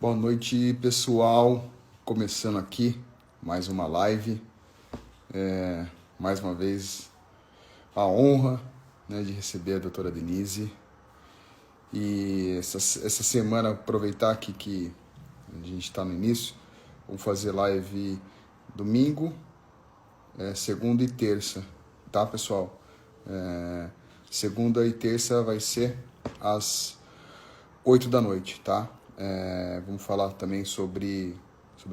Boa noite, pessoal. Começando aqui mais uma live. Mais uma vez, a honra, né, de receber a doutora Denise. E essa semana, aproveitar aqui que a gente está no início, vou fazer live domingo, segunda e terça, tá, pessoal? Segunda e terça vai ser às 8 da noite, tá? Vamos falar também sobre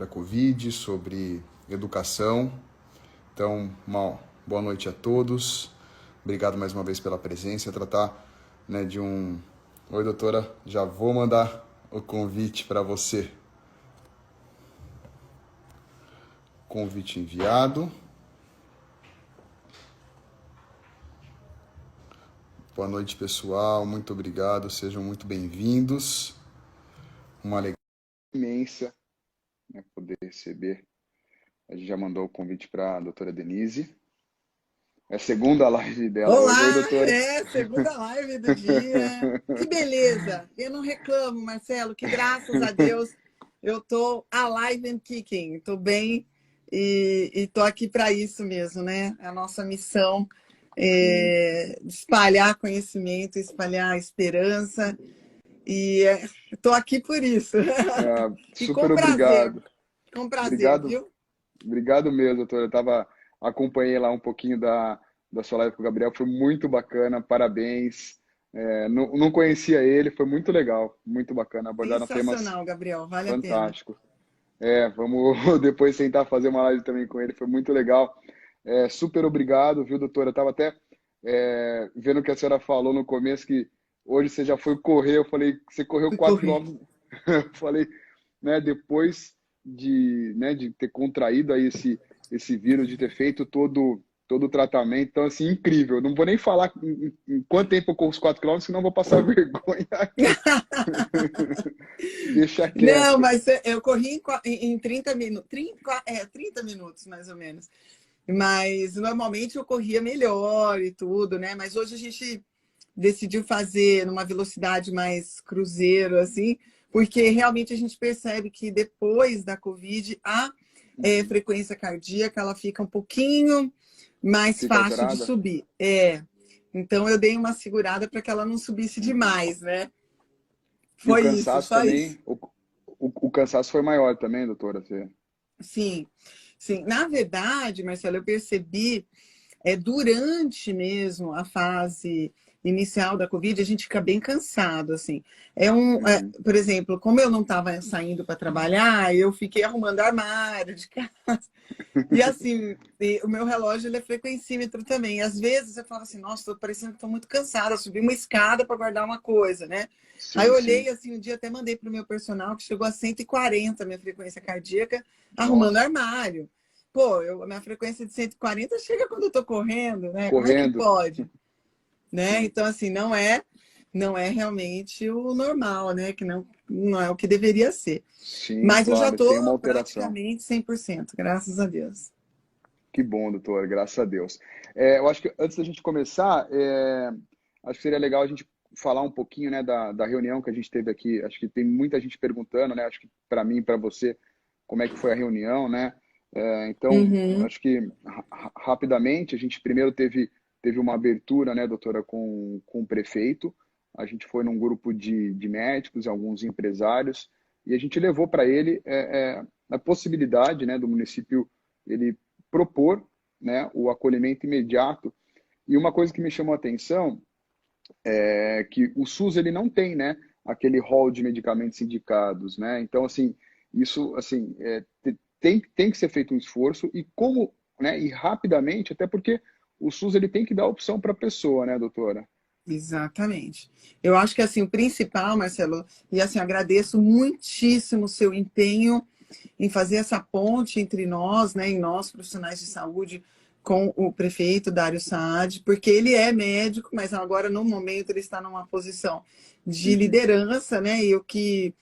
a Covid, sobre educação. Então, uma boa noite a todos. Obrigado mais uma vez pela presença. Tratar, né, de um... Oi, doutora, já vou mandar o convite para você. Convite enviado. Boa noite, pessoal. Muito obrigado. Sejam muito bem-vindos. Uma alegria imensa, né, poder receber. A gente já mandou o convite para a doutora Denise. É a segunda live dela hoje. Oi, Olá, doutora. segunda live do dia. Que beleza! Eu não reclamo, Marcelo, que graças a Deus eu tô alive and kicking, tô bem e tô aqui para isso mesmo, né? A nossa missão é espalhar conhecimento, espalhar esperança e tô aqui por isso. E Super obrigado. com prazer, Obrigado, viu? obrigado mesmo, doutora. Acompanhei lá um pouquinho da sua live com o Gabriel, foi muito bacana, parabéns. Não conhecia ele, foi muito legal, muito bacana. Abordaram temas Sensacional, Gabriel, vale a pena. fantásticos. Vamos depois tentar fazer uma live também com ele, foi muito legal. Super obrigado, viu, doutora? Eu estava até vendo que a senhora falou no começo que hoje você já foi correr. Eu falei, você correu Fui 4 correr. quilômetros. Eu falei, né, depois de ter contraído aí esse vírus, de ter feito todo o tratamento. Então, assim, incrível. Não vou nem falar em quanto tempo eu corro os 4 quilômetros, senão eu vou passar vergonha aqui. Deixa Não, quieto. mas eu corri em 30 minutos, 30 minutos mais ou menos. Mas normalmente eu corria melhor e tudo, né? Mas hoje a gente decidiu fazer numa velocidade mais cruzeiro, assim, porque realmente a gente percebe que depois da Covid a frequência cardíaca ela fica um pouquinho mais Fica fácil de alterada? subir. Então eu dei uma segurada para que ela não subisse demais, né? E o Foi isso, cansaço só isso. também, o cansaço foi maior também, doutora? Sim, sim. Na verdade, Marcelo, eu percebi durante mesmo a fase inicial da Covid, a gente fica bem cansado, assim. Uhum. Por exemplo, como eu não estava saindo para trabalhar, eu fiquei arrumando armário de casa. E assim, o meu relógio ele é frequencímetro também. E, às vezes eu falo assim, nossa, estou parecendo que estou muito cansada, subi uma escada para guardar uma coisa, né? Aí eu Sim, olhei sim. assim, um dia até mandei para o meu personal que chegou a 140 a minha frequência cardíaca, arrumando Nossa, armário. Pô, a minha frequência de 140 chega quando eu estou correndo, né? Como é que correndo. pode? Né? Sim, Então, assim, não é realmente o normal, né? Que não é o que deveria ser. sim, Mas eu já claro, tem uma estou alteração. praticamente 100%, graças a Deus. Que bom, doutor, graças a Deus. Eu acho que antes da gente começar, acho que seria legal a gente falar um pouquinho, né, da reunião que a gente teve aqui. Acho que tem muita gente perguntando, né? Acho que para mim e para você, como é que foi a reunião, né? Então, Uhum. acho que rapidamente a gente primeiro teve uma abertura, né, doutora, com o prefeito. A gente foi num grupo de médicos e alguns empresários e a gente levou para ele a possibilidade, né, do município ele propor, né, o acolhimento imediato. E uma coisa que me chamou a atenção é que o SUS ele não tem, né, aquele rol de medicamentos indicados, né? Então, assim, isso, assim, tem que ser feito um esforço e como, né, e rapidamente, até porque o SUS ele tem que dar opção para a pessoa, né, doutora? Exatamente. Eu acho que assim o principal, Marcelo, e assim agradeço muitíssimo o seu empenho em fazer essa ponte entre nós, né, em nós profissionais de saúde, com o prefeito Dário Saad, porque ele é médico, mas agora no momento ele está numa posição de Uhum. liderança, né, e o que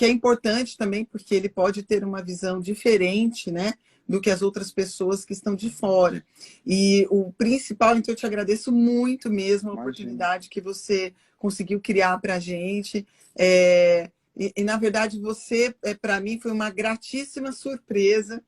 é importante também, porque ele pode ter uma visão diferente, né, do que as outras pessoas que estão de fora. E o principal, então, eu te agradeço muito mesmo a Imagina. oportunidade que você conseguiu criar para a gente. É, E na verdade, você, para mim, foi uma gratíssima surpresa,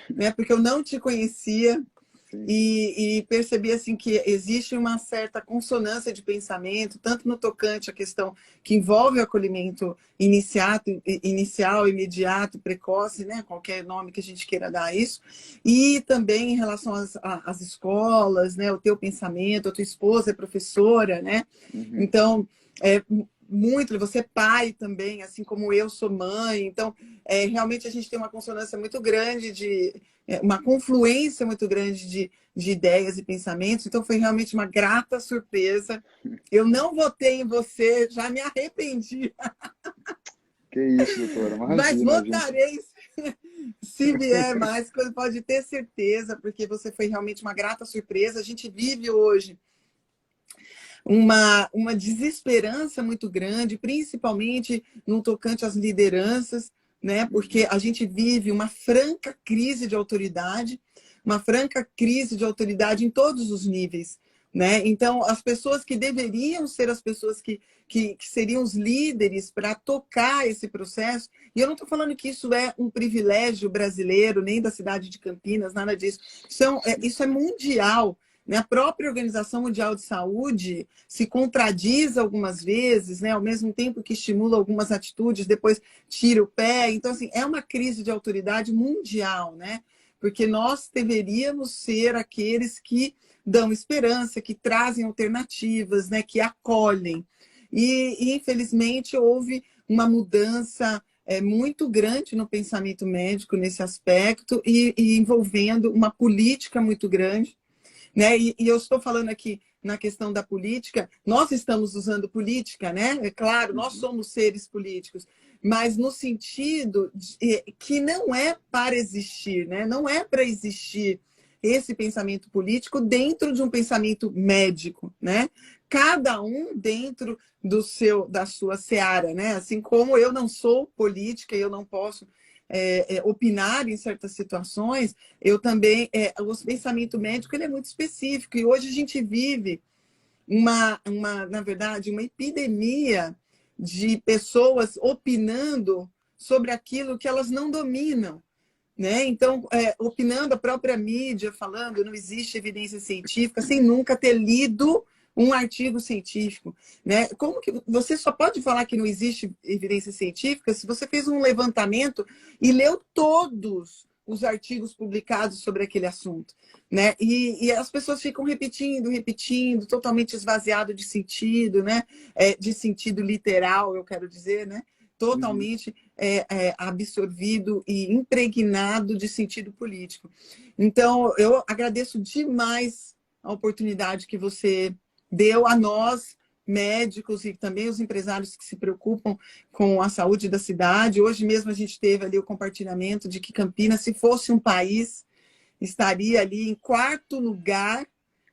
né? Porque eu não te conhecia. Sim. E percebi assim que existe uma certa consonância de pensamento, tanto no tocante à questão que envolve o acolhimento inicial, imediato, precoce, né? Qualquer nome que a gente queira dar a isso, e também em relação às escolas, né? O teu pensamento, a tua esposa é professora, né? Uhum. Então, muito, você é pai também, assim como eu sou mãe, então realmente a gente tem uma consonância muito grande uma confluência muito grande de ideias e pensamentos, então foi realmente uma grata surpresa. Eu não votei em você, já me arrependi, Que isso, doutora, mas imagina, a gente. votarei se vier mais, pode ter certeza, porque você foi realmente uma grata surpresa. A gente vive hoje uma desesperança muito grande, principalmente no tocante às lideranças, né? Porque a gente vive uma franca crise de autoridade, uma franca crise de autoridade em todos os níveis, né? Então, as pessoas que deveriam ser as pessoas que seriam os líderes para tocar esse processo, e eu não estou falando que isso é um privilégio brasileiro, nem da cidade de Campinas, nada disso. Isso é mundial. Né? A própria Organização Mundial de Saúde se contradiz algumas vezes, né? Ao mesmo tempo que estimula algumas atitudes, depois tira o pé. Então, assim, é uma crise de autoridade mundial, né? Porque nós deveríamos ser aqueles que dão esperança, que trazem alternativas, né? Que acolhem. Infelizmente, houve uma mudança muito grande no pensamento médico nesse aspecto e envolvendo uma política muito grande, né? E eu estou falando aqui na questão da política, nós estamos usando política, né? É claro, nós Uhum. somos seres políticos, mas no sentido que não é para existir, né? Não é para existir esse pensamento político dentro de um pensamento médico, né? Cada um dentro da sua seara, né? Assim como eu não sou política e eu não posso opinar em certas situações, eu também, o pensamento médico ele é muito específico, e hoje a gente vive na verdade, uma epidemia de pessoas opinando sobre aquilo que elas não dominam. Né? Então, opinando a própria mídia, falando não existe evidência científica, sem nunca ter lido um artigo científico. Né? Como que você só pode falar que não existe evidência científica se você fez um levantamento e leu todos os artigos publicados sobre aquele assunto? Né? E as pessoas ficam repetindo, repetindo, totalmente esvaziado de sentido, né? De sentido literal, eu quero dizer, né? Uhum. Totalmente absorvido e impregnado de sentido político. Então, eu agradeço demais a oportunidade que você deu a nós, médicos e também os empresários que se preocupam com a saúde da cidade. Hoje mesmo a gente teve ali o compartilhamento de que Campinas, se fosse um país, estaria ali em quarto lugar,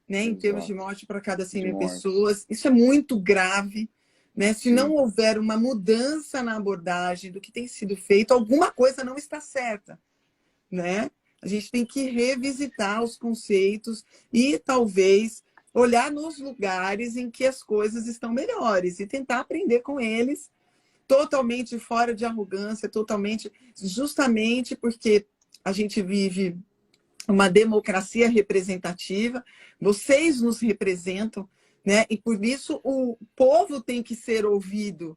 né, em termos de Exato. morte para cada 100 De mil mortes. pessoas. Isso é muito grave. Né? Se não Sim. houver uma mudança na abordagem do que tem sido feito, alguma coisa não está certa. Né? A gente tem que revisitar os conceitos e talvez olhar nos lugares em que as coisas estão melhores e tentar aprender com eles, totalmente fora de arrogância, totalmente, justamente porque a gente vive uma democracia representativa, vocês nos representam, né? E por isso o povo tem que ser ouvido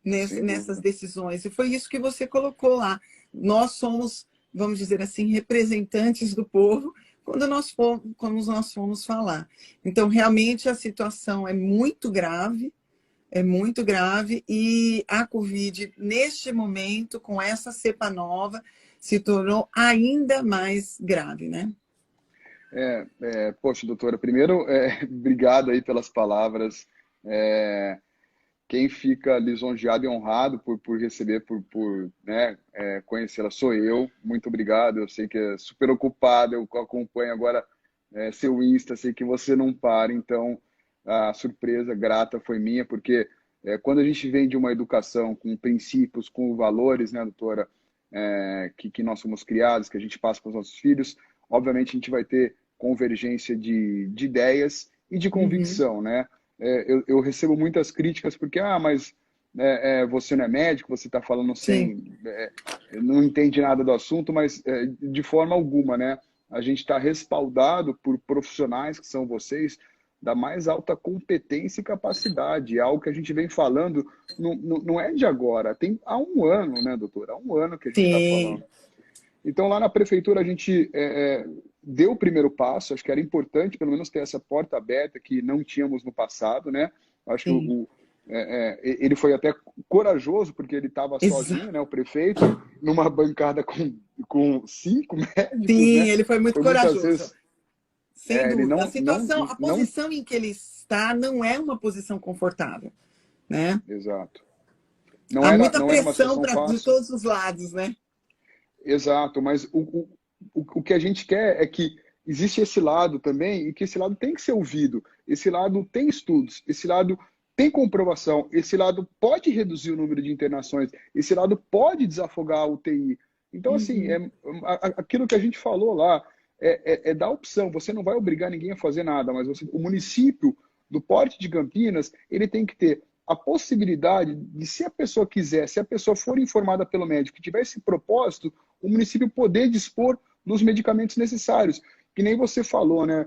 Sem nessas dúvida. decisões. E foi isso que você colocou lá. Nós somos, vamos dizer assim, representantes do povo quando nós fomos falar. Então, realmente, a situação é muito grave, e a Covid, neste momento, com essa cepa nova, se tornou ainda mais grave, né? Poxa, doutora, primeiro, obrigado aí pelas palavras. É, quem fica lisonjeado e honrado por receber, né, conhecê-la sou eu. Muito obrigado. Eu sei que é super ocupado, eu acompanho agora seu Insta, sei que você não para, então a surpresa grata foi minha, porque quando a gente vem de uma educação com princípios, com valores, né, doutora, que nós somos criados, que a gente passa para os nossos filhos, obviamente a gente vai ter convergência de ideias e de Uhum. convicção, né? Eu recebo muitas críticas porque, mas você não é médico, você está falando Sim. sem... não entende nada do assunto, mas de forma alguma, né? A gente está respaldado por profissionais que são vocês, da mais alta competência e capacidade. É algo que a gente vem falando, não é de agora, há um ano, né, doutora? Há um ano que a gente está Sim. falando. Então, lá na prefeitura, a gente deu o primeiro passo. Acho que era importante, pelo menos, ter essa porta aberta que não tínhamos no passado, né? Acho que Sim. ele foi até corajoso, porque ele estava Exato. sozinho, né? O prefeito, numa bancada com 5 médicos, Sim, né? ele foi muito Foi muitas corajoso. vezes... Sem ele dúvida. A não, não, situação, a não... posição em que ele está não é uma posição confortável, né? Exato. Há muita Não era uma pressão situação de fácil. todos os lados, né? Exato, mas o que a gente quer é que existe esse lado também e que esse lado tem que ser ouvido. Esse lado tem estudos, esse lado tem comprovação, esse lado pode reduzir o número de internações, esse lado pode desafogar a UTI. Então, assim, Uhum. aquilo que a gente falou lá é dar opção. Você não vai obrigar ninguém a fazer nada, mas o município do Porto de Campinas, ele tem que ter a possibilidade de, se a pessoa quiser, se a pessoa for informada pelo médico, que tiver esse propósito, o município poder dispor dos medicamentos necessários. Que nem você falou, né?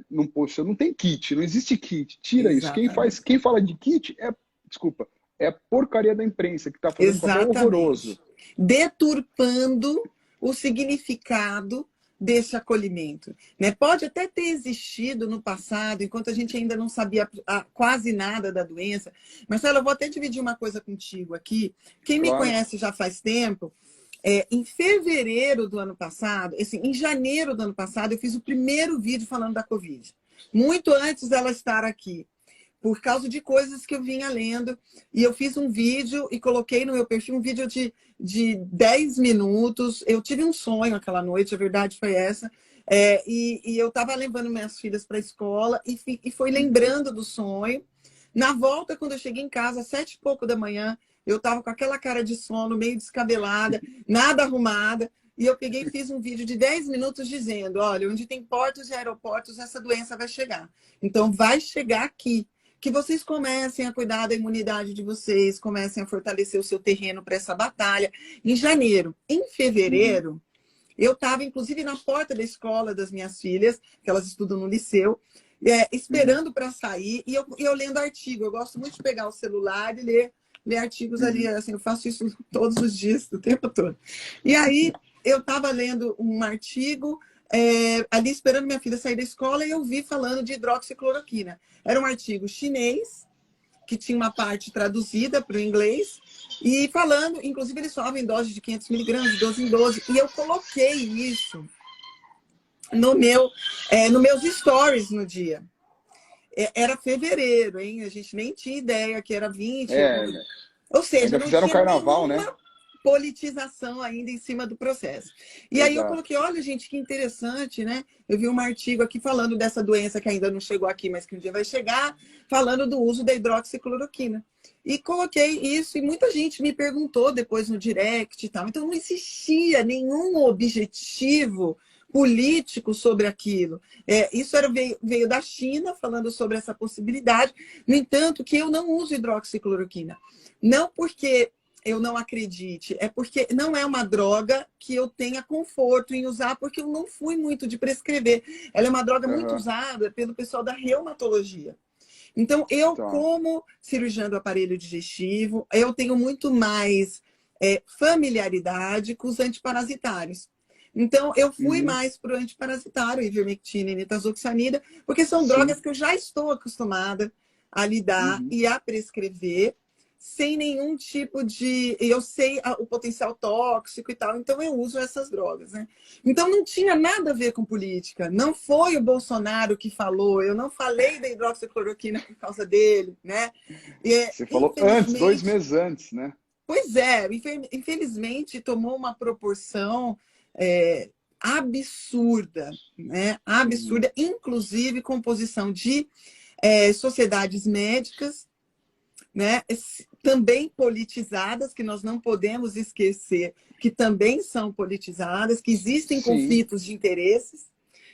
Não, poxa, não tem kit, não existe kit. Tira isso. Exatamente. Quem fala de kit desculpa, é a porcaria da imprensa que está fazendo um papel horroroso. Exatamente. Deturpando o significado desse acolhimento, né? Pode até ter existido no passado, enquanto a gente ainda não sabia quase nada da doença. Marcelo, eu vou até dividir uma coisa contigo aqui. Quem me Claro. conhece já faz tempo, em fevereiro do ano passado, assim, em janeiro do ano passado, eu fiz o primeiro vídeo falando da Covid. Muito antes dela estar aqui, por causa de coisas que eu vinha lendo. E eu fiz um vídeo e coloquei no meu perfil um vídeo de 10 minutos. Eu tive um sonho aquela noite, a verdade foi essa. E eu estava levando minhas filhas para a escola e foi lembrando do sonho. Na volta, quando eu cheguei em casa, às 7h pouco da manhã, eu estava com aquela cara de sono, meio descabelada, nada arrumada. E eu peguei e fiz um vídeo de 10 minutos dizendo, olha, onde tem portos e aeroportos, essa doença vai chegar. Então, vai chegar aqui. Que vocês comecem a cuidar da imunidade de vocês, comecem a fortalecer o seu terreno para essa batalha. Em janeiro. Em fevereiro, eu estava, inclusive, na porta da escola das minhas filhas, que elas estudam no liceu, esperando para sair, e eu lendo artigo. Eu gosto muito de pegar o celular e ler artigos ali. Assim, eu faço isso todos os dias, o tempo todo. E aí, eu estava lendo um artigo, ali esperando minha filha sair da escola, e eu vi falando de hidroxicloroquina. Era um artigo chinês, que tinha uma parte traduzida para o inglês, e falando, inclusive eles falavam em dose de 500 miligramas, de 12 em 12, e eu coloquei isso nos meus stories no dia. Era fevereiro, hein? A gente nem tinha ideia que era 20. Ou seja, Ainda não fizeram tinha carnaval, né? nenhuma politização ainda em cima do processo. E aí eu Exato. coloquei, olha, gente, que interessante, né? Eu vi um artigo aqui falando dessa doença que ainda não chegou aqui, mas que um dia vai chegar, falando do uso da hidroxicloroquina. E coloquei isso, e muita gente me perguntou depois no direct e tal. Então não existia nenhum objetivo político sobre aquilo. Isso veio da China, falando sobre essa possibilidade. No entanto, que eu não uso hidroxicloroquina. Não porque eu não acredite, é porque não é uma droga que eu tenha conforto em usar, porque eu não fui muito de prescrever. Ela é uma droga muito usada pelo pessoal da reumatologia. Então, eu, como cirurgião do aparelho digestivo, eu tenho muito mais familiaridade com os antiparasitários. Então, eu fui mais para o antiparasitário, ivermectina e nitazoxanida, porque são drogas que eu já estou acostumada a lidar e a prescrever, sem nenhum tipo de... Eu sei o potencial tóxico e tal, então eu uso essas drogas, né? Então não tinha nada a ver com política. Não foi o Bolsonaro que falou, eu não falei da hidroxicloroquina por causa dele, né? Você falou antes, 2 meses antes, né? Pois é, infelizmente tomou uma proporção absurda, né? Absurda, inclusive composição de sociedades médicas, né? Também politizadas, que nós não podemos esquecer que também são politizadas, que existem conflitos de interesses,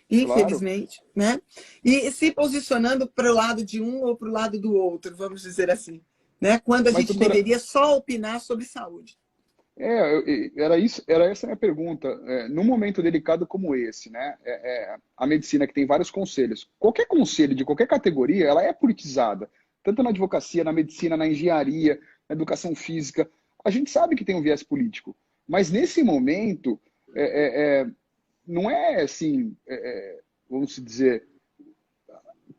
infelizmente, né? E se posicionando para o lado de um ou para o lado do outro, vamos dizer assim. né? Quando a Mas, gente doutora, deveria só opinar sobre saúde. era essa a minha pergunta. Num momento delicado como esse, né? A medicina que tem vários conselhos. Qualquer conselho de qualquer categoria, ela é politizada. Tanto na advocacia, na medicina, na engenharia, na educação física. A gente sabe que tem um viés político. Mas nesse momento, não é assim, vamos dizer,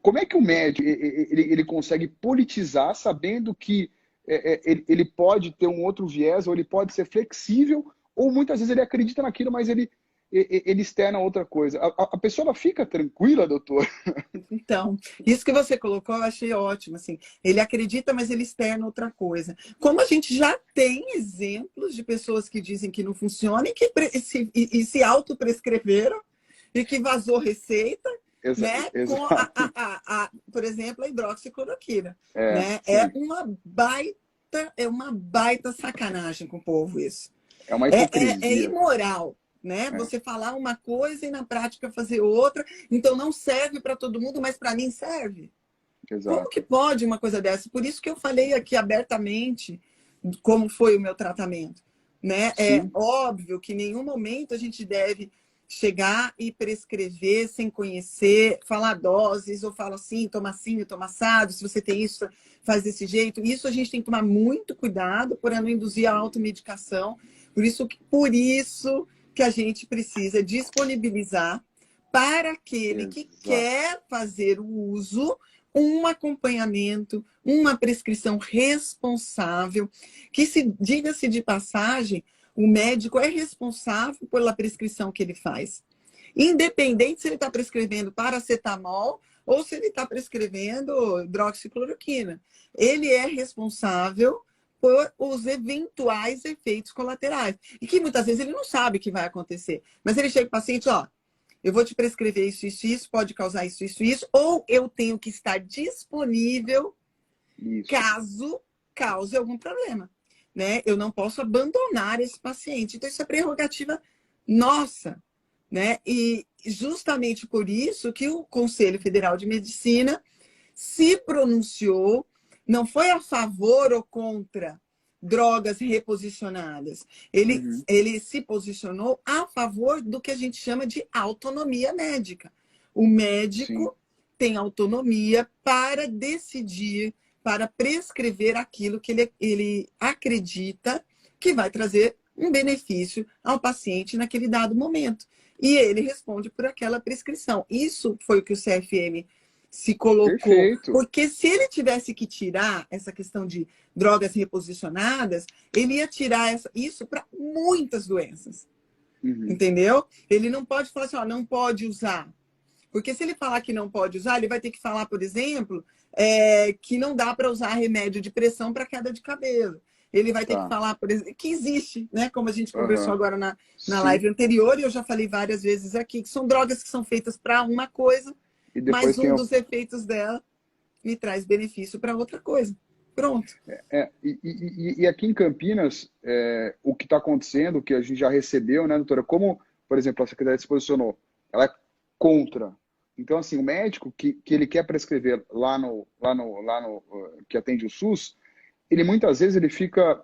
como é que o médico ele consegue politizar sabendo que ele pode ter um outro viés, ou ele pode ser flexível, ou muitas vezes ele acredita naquilo, mas ele externa outra coisa. A pessoa ela fica tranquila, doutor? Então, isso que você colocou eu achei ótimo. Assim, ele acredita, mas ele externa outra coisa. Como a gente já tem exemplos de pessoas que dizem que não funciona e se autoprescreveram e que vazou receita, né? Com, Exato. por exemplo, a hidroxicloroquina. É, Né? sim. É uma baita sacanagem com o povo isso. É uma É hipocrisia. imoral, né? É, Você falar uma coisa e na prática fazer outra. Então não serve para todo mundo, mas para mim serve. Como que exato. pode uma coisa dessa? Por isso que eu falei aqui abertamente como foi o meu tratamento. Né? É Sim, óbvio que em nenhum momento a gente deve chegar e prescrever sem conhecer, falar doses, ou fala assim, toma assado, se você tem isso, faz desse jeito. Isso a gente tem que tomar muito cuidado para não induzir a automedicação. Por isso que a gente precisa disponibilizar para aquele que exato. quer fazer o uso um acompanhamento, uma prescrição responsável, que se diga-se de passagem, o médico é responsável pela prescrição que ele faz. Independente se ele está prescrevendo paracetamol ou se ele está prescrevendo hidroxicloroquina. Ele é responsável por os eventuais efeitos colaterais. E que muitas vezes ele não sabe o que vai acontecer. Mas ele chega para o paciente, ó, eu vou te prescrever isso, pode causar isso, ou eu tenho que estar disponível Isso. caso cause algum problema. Né? Eu não posso abandonar esse paciente. Então, isso é prerrogativa nossa. Né? E justamente por isso que o Conselho Federal de Medicina se pronunciou, não foi a favor ou contra drogas reposicionadas. Uhum. Ele se posicionou a favor do que a gente chama de autonomia médica. O médico Sim. tem autonomia para decidir, para prescrever aquilo que ele acredita que vai trazer um benefício ao paciente naquele dado momento. E ele responde por aquela prescrição. Isso foi o que o CFM se colocou. Perfeito. Porque se ele tivesse que tirar essa questão de drogas reposicionadas, ele ia tirar isso para muitas doenças. Uhum. Entendeu? Ele não pode falar assim, ó, não pode usar. Porque se ele falar que não pode usar, ele vai ter que falar, por exemplo, que não dá para usar remédio de pressão para queda de cabelo. Ele vai ter que Tá. falar, por exemplo, que existe, né? Como a gente conversou Aham. agora na Sim. live anterior, e eu já falei várias vezes aqui, que são drogas que são feitas para uma coisa, E mas depois tem um dos efeitos dela me traz benefício para outra coisa. Pronto. e aqui em Campinas, o que está acontecendo, o que a gente já recebeu, né, doutora? Como, por exemplo, a secretaria se posicionou, ela é contra. Então, assim, o médico que ele quer prescrever que atende o SUS, ele muitas vezes ele fica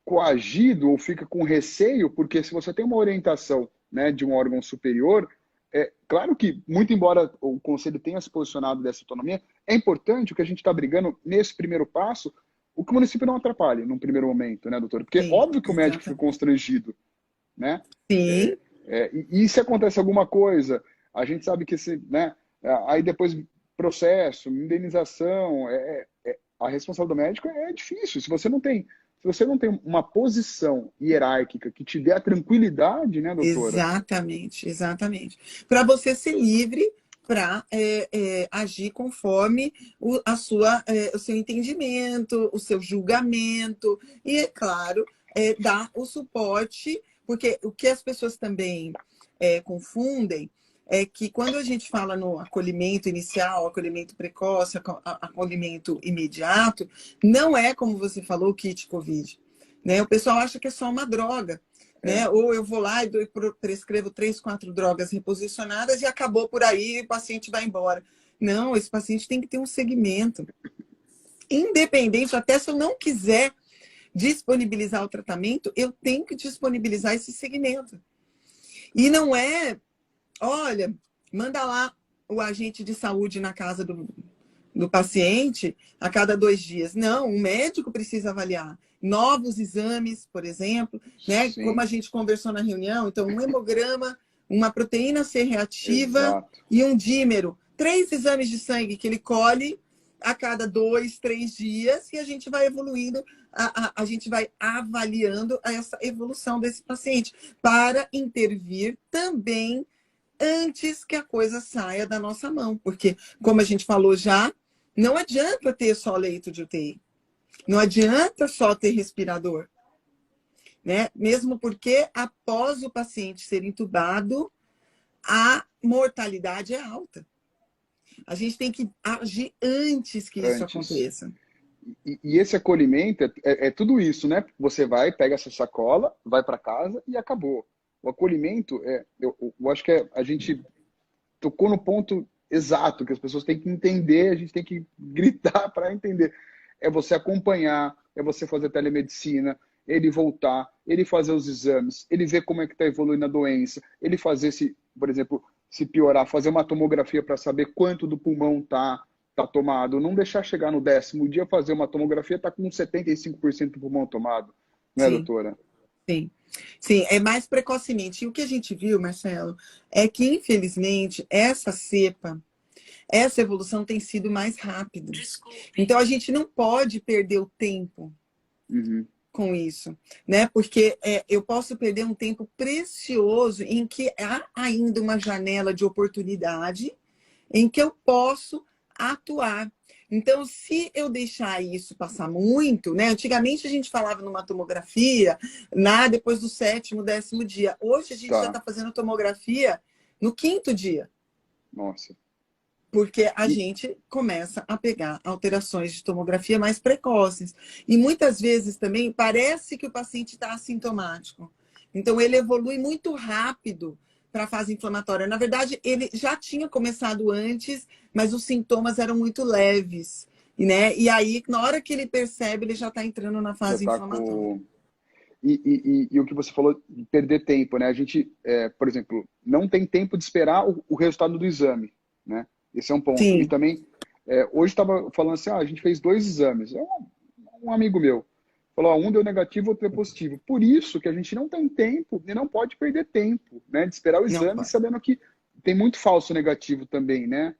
coagido ou fica com receio, porque se você tem uma orientação, né, de um órgão superior, claro que, muito embora o conselho tenha se posicionado dessa autonomia, é importante o que a gente está brigando nesse primeiro passo, o que o município não atrapalhe num primeiro momento, né, doutor? Porque é Sim, óbvio que o médico fica exatamente. constrangido, né? Sim, E se acontece alguma coisa, a gente sabe que né, aí depois processo, indenização, a responsabilidade do médico é difícil. Se você não tem uma posição hierárquica que te dê a tranquilidade, né, doutora? exatamente, exatamente. Para você ser livre para agir conforme o seu entendimento, o seu julgamento, e, é claro, dar o suporte, porque o que as pessoas também confundem é que quando a gente fala no acolhimento inicial, acolhimento precoce, acolhimento imediato, não é, como você falou, o kit COVID. Né? O pessoal acha que é só uma droga. Né? É, Ou eu vou lá e prescrevo 3, 4 drogas reposicionadas e acabou por aí e o paciente vai embora. Não, esse paciente tem que ter um segmento. independente, até se eu não quiser disponibilizar o tratamento, eu tenho que disponibilizar esse segmento. E não é, olha, manda lá o agente de saúde na casa do paciente a cada 2 dias. Não, o médico precisa avaliar. Novos exames, por exemplo, né? Como a gente conversou na reunião, então um hemograma, uma proteína C reativa. Exato. E um dímero. 3 exames de sangue que ele colhe a cada 2, 3 dias e a gente vai evoluindo, a gente vai avaliando essa evolução desse paciente para intervir também antes que a coisa saia da nossa mão. Porque, como a gente falou já, não adianta ter só leito de UTI. Não adianta só ter respirador. Né? Mesmo porque, após o paciente ser entubado, a mortalidade é alta. A gente tem que agir antes que isso aconteça. E esse acolhimento é tudo isso, né? Você vai, pega essa sacola, vai para casa e acabou. O acolhimento, eu acho que a gente tocou no ponto exato, que as pessoas têm que entender, a gente tem que gritar para entender. É você acompanhar, é você fazer telemedicina, ele voltar, ele fazer os exames, ele ver como é que está evoluindo a doença, ele fazer, por exemplo, se piorar, fazer uma tomografia para saber quanto do pulmão tá tomado, não deixar chegar no 10º dia, fazer uma tomografia, tá com 75% do pulmão tomado, né, doutora? Sim. Sim, é mais precocemente. E o que a gente viu, Marcelo, é que, infelizmente, essa cepa, essa evolução tem sido mais rápida. Então, a gente não pode perder o tempo com isso, né? Porque eu posso perder um tempo precioso em que há ainda uma janela de oportunidade em que eu posso atuar. Então, se eu deixar isso passar muito, né? Antigamente a gente falava numa tomografia depois do 7º, 10º dia. Hoje a gente já está fazendo tomografia no 5º dia. Nossa. Porque a gente começa a pegar alterações de tomografia mais precoces. E muitas vezes também parece que o paciente está assintomático. Então, ele evolui muito rápido para a fase inflamatória. Na verdade, ele já tinha começado antes, mas os sintomas eram muito leves. Né? E aí, na hora que ele percebe, ele já está entrando na fase inflamatória. E o que você falou de perder tempo, né? A gente, por exemplo, não tem tempo de esperar o resultado do exame, né? Esse é um ponto. Sim. E também, hoje estava falando assim, a gente fez 2 exames. Um amigo meu falou, um deu negativo, outro deu positivo. Por isso que a gente não tem tempo e não pode perder tempo, né? De esperar o exame, sabendo que tem muito falso negativo também, né?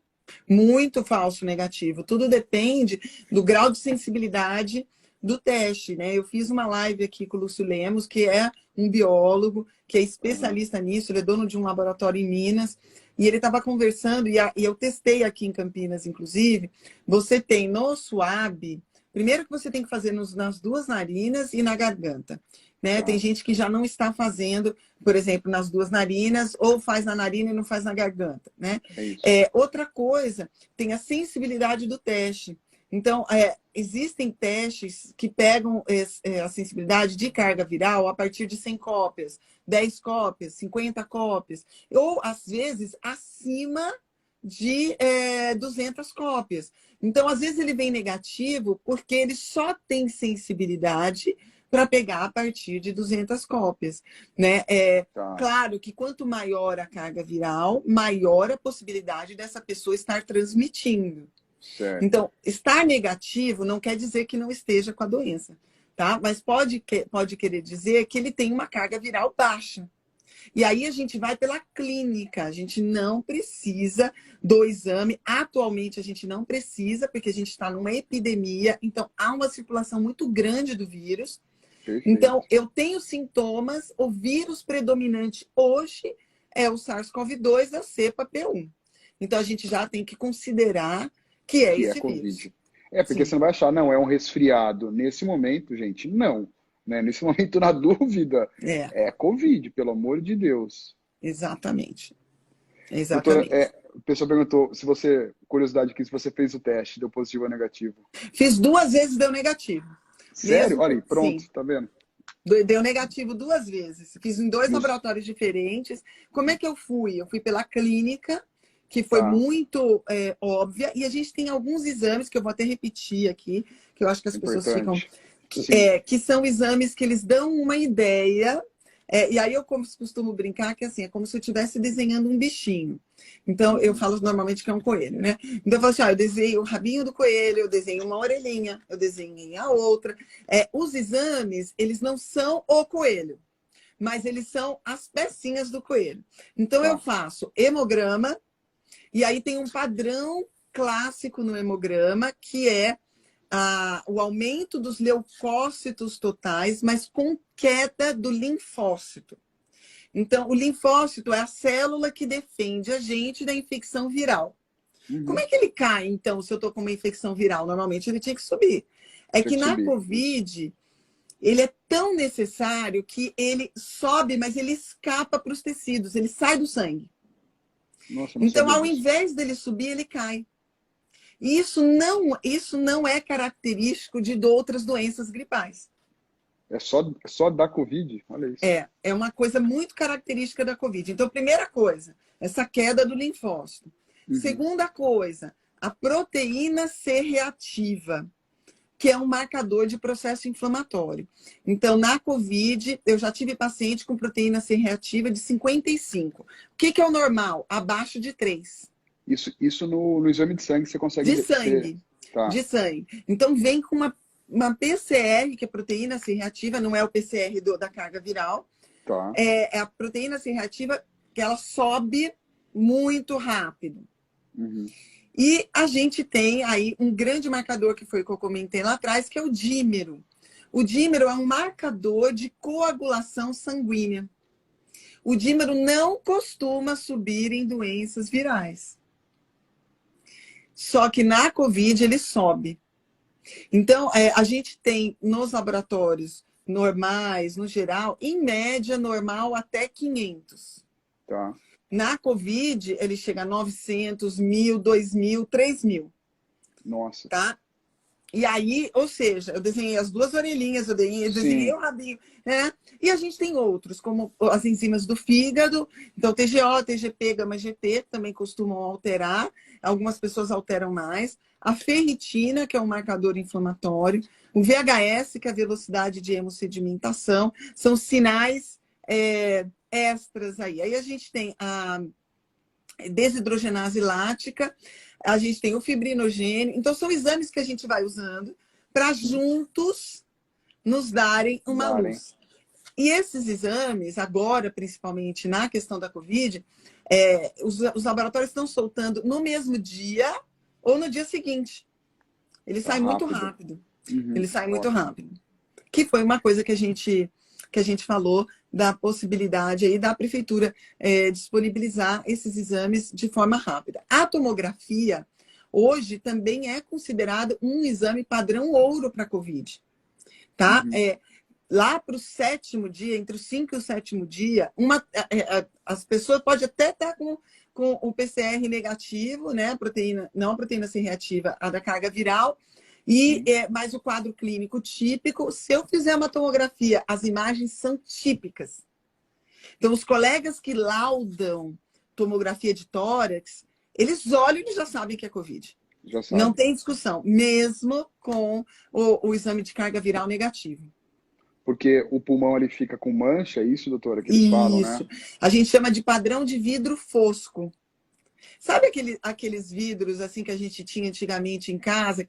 Muito falso negativo. Tudo depende do grau de sensibilidade do teste, né? Eu fiz uma live aqui com o Lúcio Lemos, que é um biólogo, que é especialista nisso, ele é dono de um laboratório em Minas, e ele estava conversando, e eu testei aqui em Campinas, inclusive, você tem no SWAB, primeiro que você tem que fazer nas 2 narinas e na garganta, né? Tem gente que já não está fazendo, por exemplo, nas 2 narinas, ou faz na narina e não faz na garganta, né? Outra coisa, tem a sensibilidade do teste. Então, existem testes que pegam a sensibilidade de carga viral a partir de 100 cópias, 10 cópias, 50 cópias, ou, às vezes, acima de 200 cópias. Então, às vezes, ele vem negativo porque ele só tem sensibilidade para pegar a partir de 200 cópias. Né? Claro que quanto maior a carga viral, maior a possibilidade dessa pessoa estar transmitindo. Certo. Então, estar negativo não quer dizer que não esteja com a doença, tá? Mas pode querer dizer que ele tem uma carga viral baixa. E aí a gente vai pela clínica, a gente não precisa do exame. Atualmente a gente não precisa, porque a gente está numa epidemia, então há uma circulação muito grande do vírus. Perfeito. Então, eu tenho sintomas, o vírus predominante hoje é o SARS-CoV-2 da cepa P1. Então, a gente já tem que considerar que esse vírus. Porque você não vai achar, não, é um resfriado. Nesse momento, gente, não. Né? Nesse momento, na dúvida, é Covid, pelo amor de Deus. Exatamente. Doutora, a pessoa perguntou, curiosidade aqui, se você fez o teste, deu positivo ou negativo. Fiz 2 vezes, deu negativo. Sério? Olha aí, pronto, sim. Tá vendo? Deu negativo 2 vezes. Fiz em 2 laboratórios diferentes. Como é que eu fui? Eu fui pela clínica, que foi Tá. muito óbvia, e a gente tem alguns exames que eu vou até repetir aqui, que eu acho que as pessoas ficam... Importante. Sim. que são exames que eles dão uma ideia, e aí eu costumo brincar que assim, é como se eu estivesse desenhando um bichinho. Então, eu falo normalmente que é um coelho, né? Então, eu falo assim, eu desenho o rabinho do coelho, eu desenho uma orelhinha, eu desenhei a outra. Os exames, eles não são o coelho, mas eles são as pecinhas do coelho. Então, eu Tá. faço hemograma, e aí tem um padrão clássico no hemograma, que é o aumento dos leucócitos totais, mas com queda do linfócito. Então, o linfócito é a célula que defende a gente da infecção viral. Como é que ele cai, então, se eu estou com uma infecção viral? Normalmente ele tinha que subir. É Tinha que que na subir. COVID, ele é tão necessário que ele sobe, mas ele escapa para os tecidos, ele sai do sangue. Nossa, eu não Então, sabia ao disso. invés dele subir, ele cai. E isso não é característico de outras doenças gripais. É só da Covid? Olha isso. É uma coisa muito característica da COVID. Então, primeira coisa, essa queda do linfócito. Segunda coisa, a proteína C reativa, que é um marcador de processo inflamatório. Então, na COVID, eu já tive paciente com proteína C reativa de 55. O que é o normal? Abaixo de 3. Isso no exame de sangue você consegue De ter. sangue. Tá, De sangue. Então, vem com uma PCR, que é proteína C reativa, não é o PCR da carga viral. tá. É a proteína C reativa que ela sobe muito rápido. E a gente tem aí um grande marcador, que foi o que eu comentei lá atrás, que é o dímero. O dímero é um marcador de coagulação sanguínea. O dímero não costuma subir em doenças virais. Só que na COVID ele sobe. Então, a gente tem nos laboratórios normais, no geral, em média normal até 500. Tá. Na COVID, ele chega a 900, 1.000, 2.000, 3.000, Nossa. tá? E aí, ou seja, eu desenhei as duas orelhinhas, eu desenhei Sim. o rabinho, né? E a gente tem outros, como as enzimas do fígado, então TGO, TGP, gama-GT também costumam alterar, algumas pessoas alteram mais. A ferritina, que é um marcador inflamatório, o VHS, que é a velocidade de hemossedimentação, são sinais extras aí. Aí a gente tem a desidrogenase lática, a gente tem o fibrinogênio. Então, são exames que a gente vai usando para juntos nos darem uma luz. E esses exames, agora, principalmente na questão da COVID, os laboratórios estão soltando no mesmo dia ou no dia seguinte. Ele Tá sai muito rápido. rápido. Ele sai muito Ótimo. rápido. Que foi uma coisa que a gente falou da possibilidade aí da prefeitura disponibilizar esses exames de forma rápida. A tomografia, hoje, também é considerado um exame padrão ouro para a COVID. Tá? Lá para o 7º dia, entre o 5º e o 7º dia, as pessoas podem até estar com o PCR negativo, né? Não a proteína C reativa, a da carga viral, mas o quadro clínico típico. Se eu fizer uma tomografia, as imagens são típicas. Então, os colegas que laudam tomografia de tórax, eles olham e já sabem que é COVID. Já sabe. Não tem discussão, mesmo com o exame de carga viral negativo. Porque o pulmão ele fica com mancha, é isso, doutora, que eles falam, né? Isso. A gente chama de padrão de vidro fosco. Sabe aqueles vidros assim que a gente tinha antigamente em casa,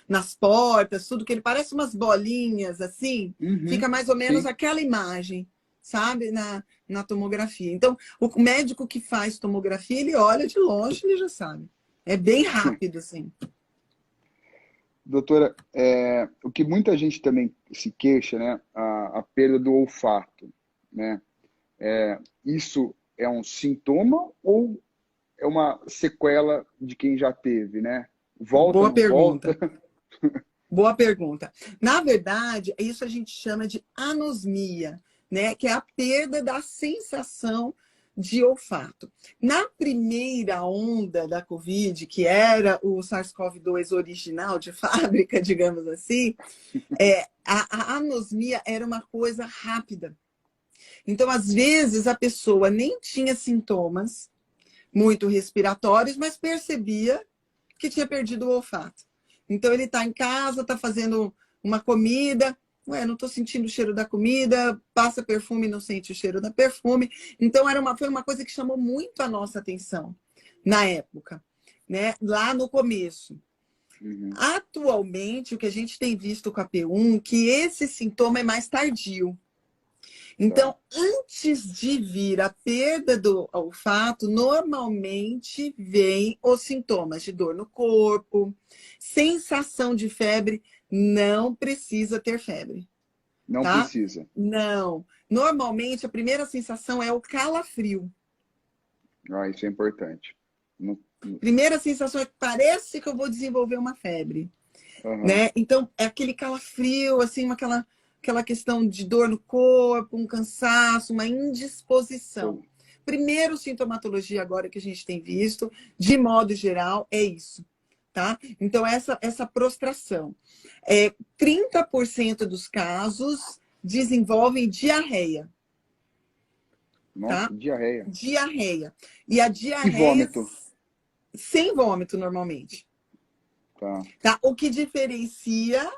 nas portas, tudo que ele parece umas bolinhas assim? Fica mais ou menos aquela imagem, sabe? Na tomografia. Então, o médico que faz tomografia, ele olha de longe, ele já sabe. É bem rápido, assim. Doutora, o que muita gente também se queixa, né? A perda do olfato, né? Isso é um sintoma ou é uma sequela de quem já teve, né? Volta, Boa não pergunta. volta? Boa pergunta. Na verdade, isso a gente chama de anosmia, né? Que é a perda da sensação de olfato. Na primeira onda da COVID, que era o SARS-CoV-2 original de fábrica, digamos assim, a anosmia era uma coisa rápida. Então, às vezes, a pessoa nem tinha sintomas, muito respiratórios, mas percebia que tinha perdido o olfato. Então, ele está em casa, está fazendo uma comida, ué, não estou sentindo o cheiro da comida, passa perfume, não sente o cheiro da perfume. Então, foi uma coisa que chamou muito a nossa atenção na época, né? Lá no começo. Uhum. Atualmente, o que a gente tem visto com a P1, que esse sintoma é mais tardio. Então, antes de vir a perda do olfato, normalmente vem os sintomas de dor no corpo, sensação de febre, não precisa ter febre. Não Tá? precisa. Não. Normalmente, a primeira sensação é o calafrio. Isso é importante. Primeira sensação é que parece que eu vou desenvolver uma febre. Uhum. Né? Então, é aquele calafrio, assim, aquela questão de dor no corpo, um cansaço, uma indisposição. Primeiro sintomatologia agora que a gente tem visto, de modo geral, é isso. Tá? Então, essa prostração. 30% dos casos desenvolvem diarreia. Nossa, Tá? diarreia. Diarreia. E a diarreia... E vômito? Sem vômito, normalmente. Tá? O que diferencia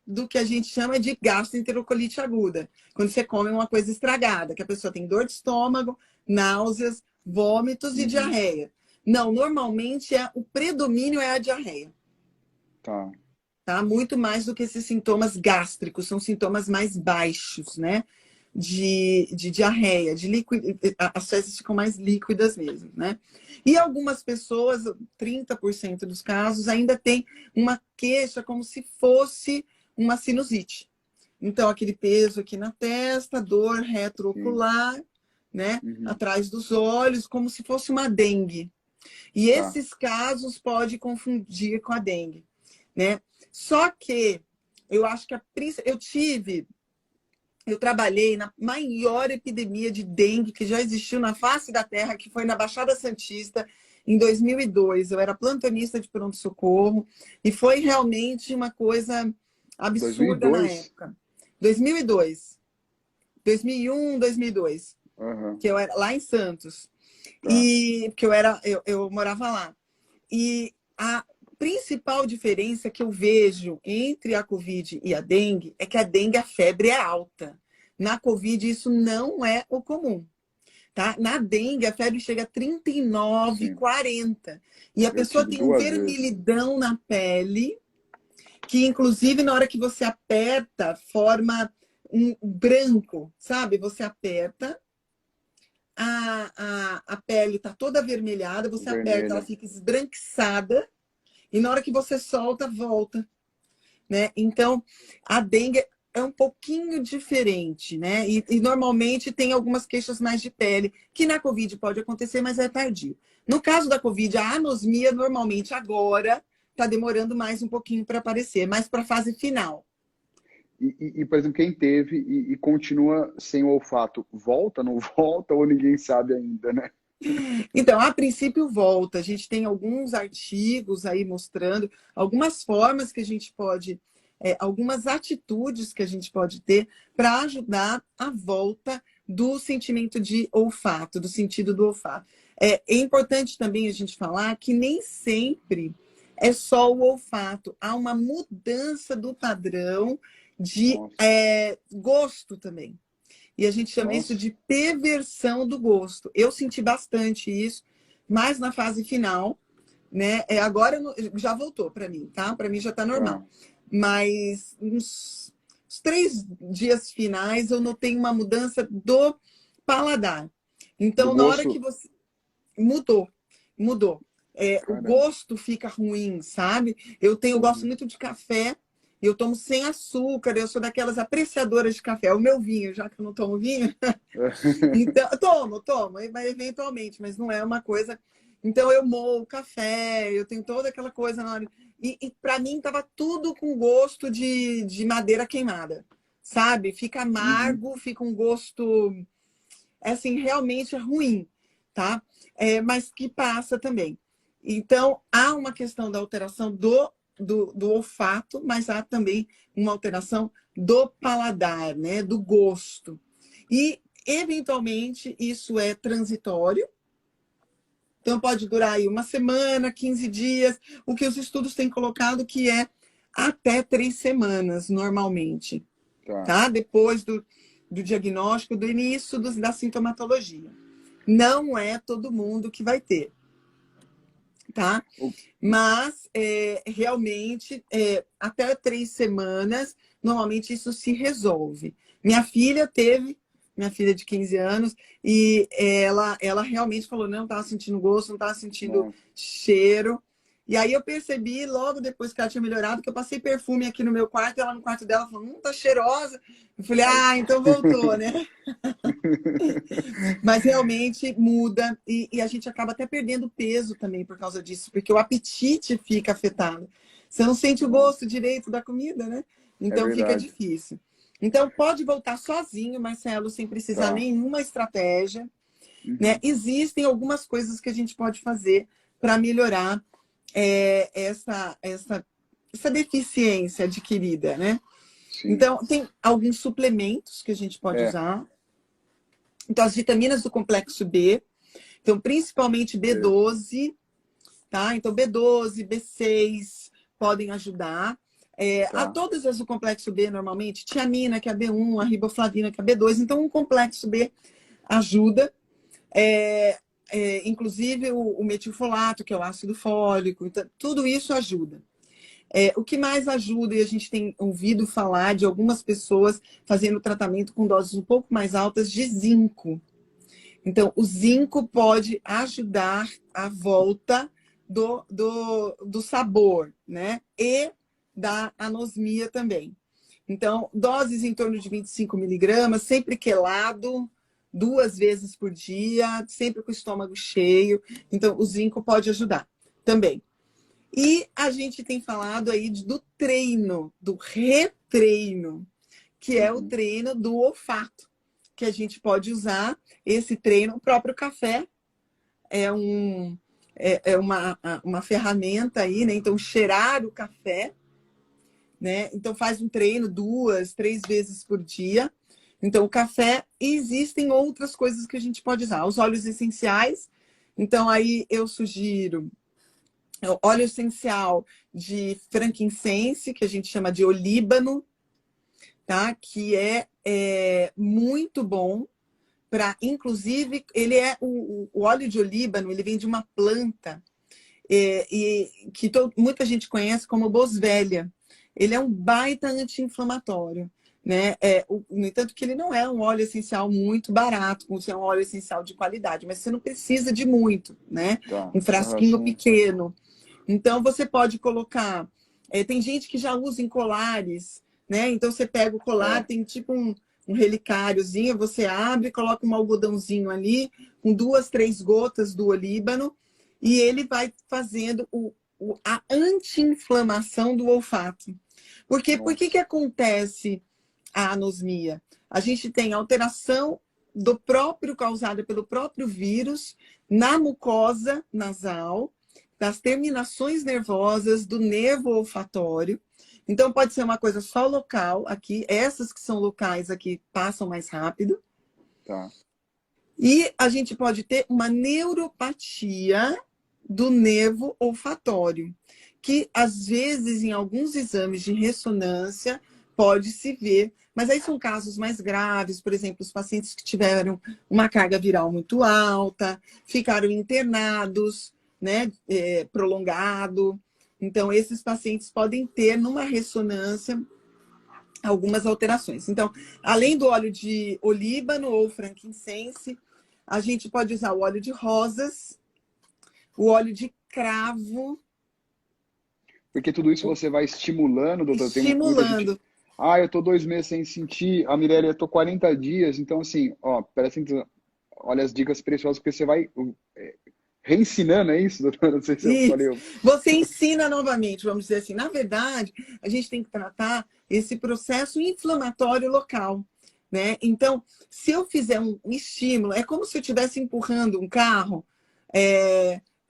do que a gente chama de gastroenterocolites aguda. Quando você come uma coisa estragada, que a pessoa tem dor de estômago, náuseas, vômitos e diarreia. Não, normalmente o predomínio é a diarreia. Tá? Muito mais do que esses sintomas gástricos, são sintomas mais baixos, né? De diarreia, de líquido, as fezes ficam mais líquidas mesmo, né? E algumas pessoas, 30% dos casos, ainda tem uma queixa como se fosse uma sinusite. Então, aquele peso aqui na testa, dor retroocular, né? Atrás dos olhos, como se fosse uma dengue. E esses casos pode confundir com a dengue, né? Só que eu acho que eu trabalhei na maior epidemia de dengue que já existiu na face da Terra, que foi na Baixada Santista, em 2002. Eu era plantonista de pronto-socorro e foi realmente uma coisa absurda 2002? na época. 2002. 2001, 2002. Que eu era lá em Santos. E que eu morava lá. E a principal diferença que eu vejo entre a Covid e a dengue é que a dengue, a febre é alta. Na Covid, isso não é o comum. Tá? Na dengue, a febre chega a 39, 40. E a pessoa tem um vermelhidão na pele, que inclusive na hora que você aperta, forma um branco, sabe? Você aperta, a pele está toda avermelhada, você aperta, ela fica esbranquiçada, e na hora que você solta, volta, né? Então, a dengue é um pouquinho diferente, né? E normalmente tem algumas queixas mais de pele, que na Covid pode acontecer, mas é tardio. No caso da Covid, a anosmia normalmente agora está demorando mais um pouquinho para aparecer, mais para a fase final. Por exemplo, quem teve e continua sem o olfato, volta, não volta, ou ninguém sabe ainda, né? Então, a princípio volta. A gente tem alguns artigos aí mostrando algumas formas que a gente pode, algumas atitudes que a gente pode ter para ajudar a volta do sentimento de olfato, do sentido do olfato. É importante também a gente falar que nem sempre é só o olfato. Há uma mudança do padrão de gosto também. E a gente chama isso de perversão do gosto. Eu senti bastante isso, mas na fase final, né? Agora já voltou para mim, tá? Para mim já tá normal. Mas nos 3 dias finais eu notei uma mudança do paladar. Então, na hora que você... Mudou. O gosto fica ruim, sabe? Eu gosto muito de café. Eu tomo sem açúcar, eu sou daquelas apreciadoras de café. É o meu vinho, já que eu não tomo vinho. Então, tomo, mas eventualmente, mas não é uma coisa. Então, eu moo o café, eu tenho toda aquela coisa na hora. E para mim, estava tudo com gosto de madeira queimada, sabe? Fica amargo, fica um gosto, assim, realmente ruim, tá? Mas que passa também. Então, há uma questão da alteração do olfato, mas há também uma alteração do paladar, né? Do gosto. E, eventualmente, isso é transitório, Então, pode durar aí uma semana, 15 dias, o que os estudos têm colocado que é até 3 semanas, normalmente, tá? Depois do diagnóstico, do início da sintomatologia. Não é todo mundo que vai ter, tá? Mas, realmente, até 3 semanas, normalmente isso se resolve. Minha filha de 15 anos, e ela realmente falou, não estava sentindo gosto, não estava sentindo cheiro. E aí eu percebi, logo depois que ela tinha melhorado, que eu passei perfume aqui no meu quarto, e ela no quarto dela falou, tá cheirosa. Eu falei, então voltou, né? Mas realmente muda, e a gente acaba até perdendo peso também por causa disso, porque o apetite fica afetado. Você não sente o gosto direito da comida, né? Então fica difícil. Então pode voltar sozinho, Marcelo, sem precisar nenhuma estratégia. Né? Existem algumas coisas que a gente pode fazer para melhorar essa deficiência adquirida, né? Sim. Então, tem alguns suplementos que a gente pode usar. Então, as vitaminas do complexo B, então, principalmente B12, tá? Então, B12, B6 podem ajudar. A todas as do complexo B, normalmente, tiamina, que é a B1, a riboflavina, que é a B2. Então, o complexo B ajuda. Inclusive, o metilfolato, que é o ácido fólico. Então, tudo isso ajuda. O que mais ajuda, e a gente tem ouvido falar de algumas pessoas fazendo tratamento com doses um pouco mais altas de zinco. Então, o zinco pode ajudar a volta do sabor, né? E da anosmia também. Então, doses em torno de 25 miligramas, sempre quelado, 2 vezes por dia, sempre com o estômago cheio. Então, o zinco pode ajudar também. E a gente tem falado aí do treino, do retreino, que é o treino do olfato, que a gente pode usar esse treino. O próprio café é uma ferramenta aí, né? Então, cheirar o café, né? Então, faz um treino 2, 3 vezes por dia. Então, o café, e existem outras coisas que a gente pode usar. Os óleos essenciais, então aí eu sugiro óleo essencial de frankincense, que a gente chama de olíbano, tá? Que é muito bom para, inclusive, ele o óleo de olíbano, ele vem de uma planta e que muita gente conhece como boswellia. Ele é um baita anti-inflamatório, né? No entanto, que ele não é um óleo essencial muito barato, como se é um óleo essencial de qualidade, mas você não precisa de muito, né? Um frasquinho pequeno. Então, você pode colocar... tem gente que já usa em colares, né? Então, você pega o colar, tem tipo um relicáriozinho, você abre, coloca um algodãozinho ali, com 2, 3 gotas do olíbano, e ele vai fazendo a anti-inflamação do olfato. Porque por que acontece a anosmia? A gente tem alteração causada pelo próprio vírus na mucosa nasal, das terminações nervosas, do nervo olfatório. Então, pode ser uma coisa só local aqui. Essas que são locais aqui passam mais rápido. E a gente pode ter uma neuropatia do nervo olfatório, que às vezes em alguns exames de ressonância pode se ver, mas aí são casos mais graves, por exemplo, os pacientes que tiveram uma carga viral muito alta, ficaram internados, né, prolongado. Então, esses pacientes podem ter numa ressonância algumas alterações. Então, além do óleo de olíbano ou frankincense, a gente pode usar o óleo de rosas, o óleo de cravo. Porque tudo isso você vai estimulando, doutor. Estimulando. Eu tô 2 meses sem sentir. A Mirelle, eu tô 40 dias. Então, assim, olha as dicas preciosas, porque você vai reensinando, é isso, doutor? Não sei se eu falei. Você ensina novamente, vamos dizer assim. Na verdade, a gente tem que tratar esse processo inflamatório local, né? Então, se eu fizer um estímulo, é como se eu estivesse empurrando um carro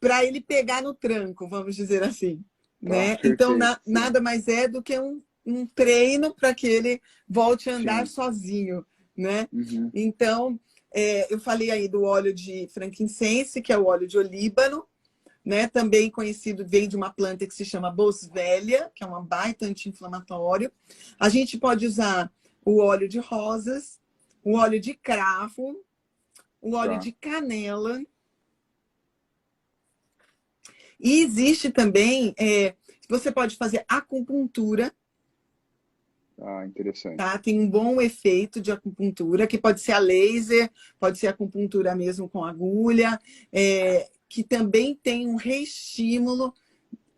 para ele pegar no tranco, vamos dizer assim, né? Então, nada mais é do que um treino para que ele volte a andar sozinho, né? Então, eu falei aí do óleo de frankincense, que é o óleo de olíbano, né? Também conhecido, vem de uma planta que se chama boswellia, que é uma baita anti-inflamatório. A gente pode usar o óleo de rosas, o óleo de cravo, o óleo Tá. de canela. E existe também, você pode fazer acupuntura, Ah, interessante. tá? Tem um bom efeito de acupuntura, que pode ser a laser, pode ser acupuntura mesmo com agulha, que também tem um reestímulo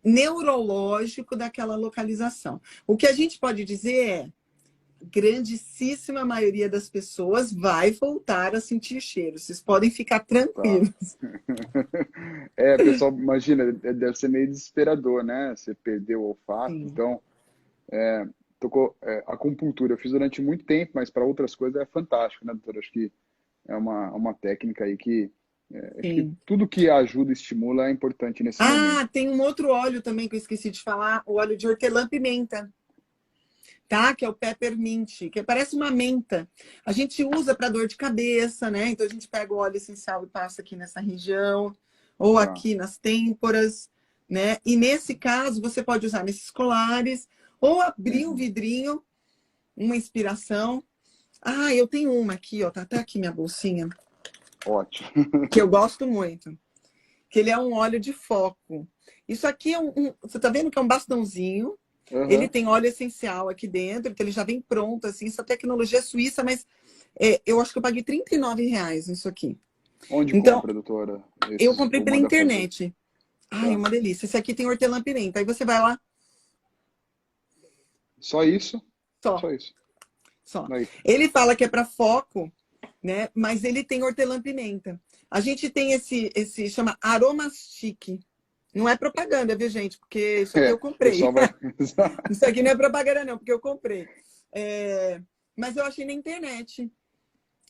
neurológico daquela localização. O que a gente pode dizer é, grandíssima maioria das pessoas vai voltar a sentir cheiro. Vocês podem ficar Tá. tranquilos. Pessoal, imagina, deve ser meio desesperador, né? Você perdeu o olfato. Sim. Então, tocou acupuntura. Eu fiz durante muito tempo, mas para outras coisas é fantástico, né, doutora? Acho que é uma técnica aí que acho que Sim. tudo que ajuda e estimula é importante nesse Ah, momento. tem um outro óleo também que eu esqueci de falar, o óleo de hortelã-pimenta, tá? Que é o peppermint, que parece uma menta. A gente usa para dor de cabeça, né? Então a gente pega o óleo essencial e passa aqui nessa região, ou Tá. aqui nas têmporas, né? E nesse caso, você pode usar nesses colares, ou abrir um Uhum. vidrinho, uma inspiração. Ah, eu tenho uma aqui, ó, tá até aqui minha bolsinha, Ótimo. que eu gosto muito, que ele é um óleo de foco. Isso aqui é você tá vendo que é um bastãozinho, ele Aham. tem óleo essencial aqui dentro, então ele já vem pronto, assim, essa tecnologia é suíça, mas eu acho que eu paguei R$ 39 nisso aqui. Onde Então, compra, doutora? eu Esses, comprei ou pela manda fazer? internet. Ai, Tá. uma delícia. Esse aqui tem hortelã-pimenta. Aí você vai lá, Só isso? só, Só isso. só. Aí. Ele fala que é para foco, né? Mas ele tem hortelã-pimenta. A gente tem chama Aromastic. Não é propaganda, viu, gente? Porque isso aqui eu O comprei. pessoal vai. Isso aqui não é propaganda, não, porque eu comprei. Mas eu achei na internet.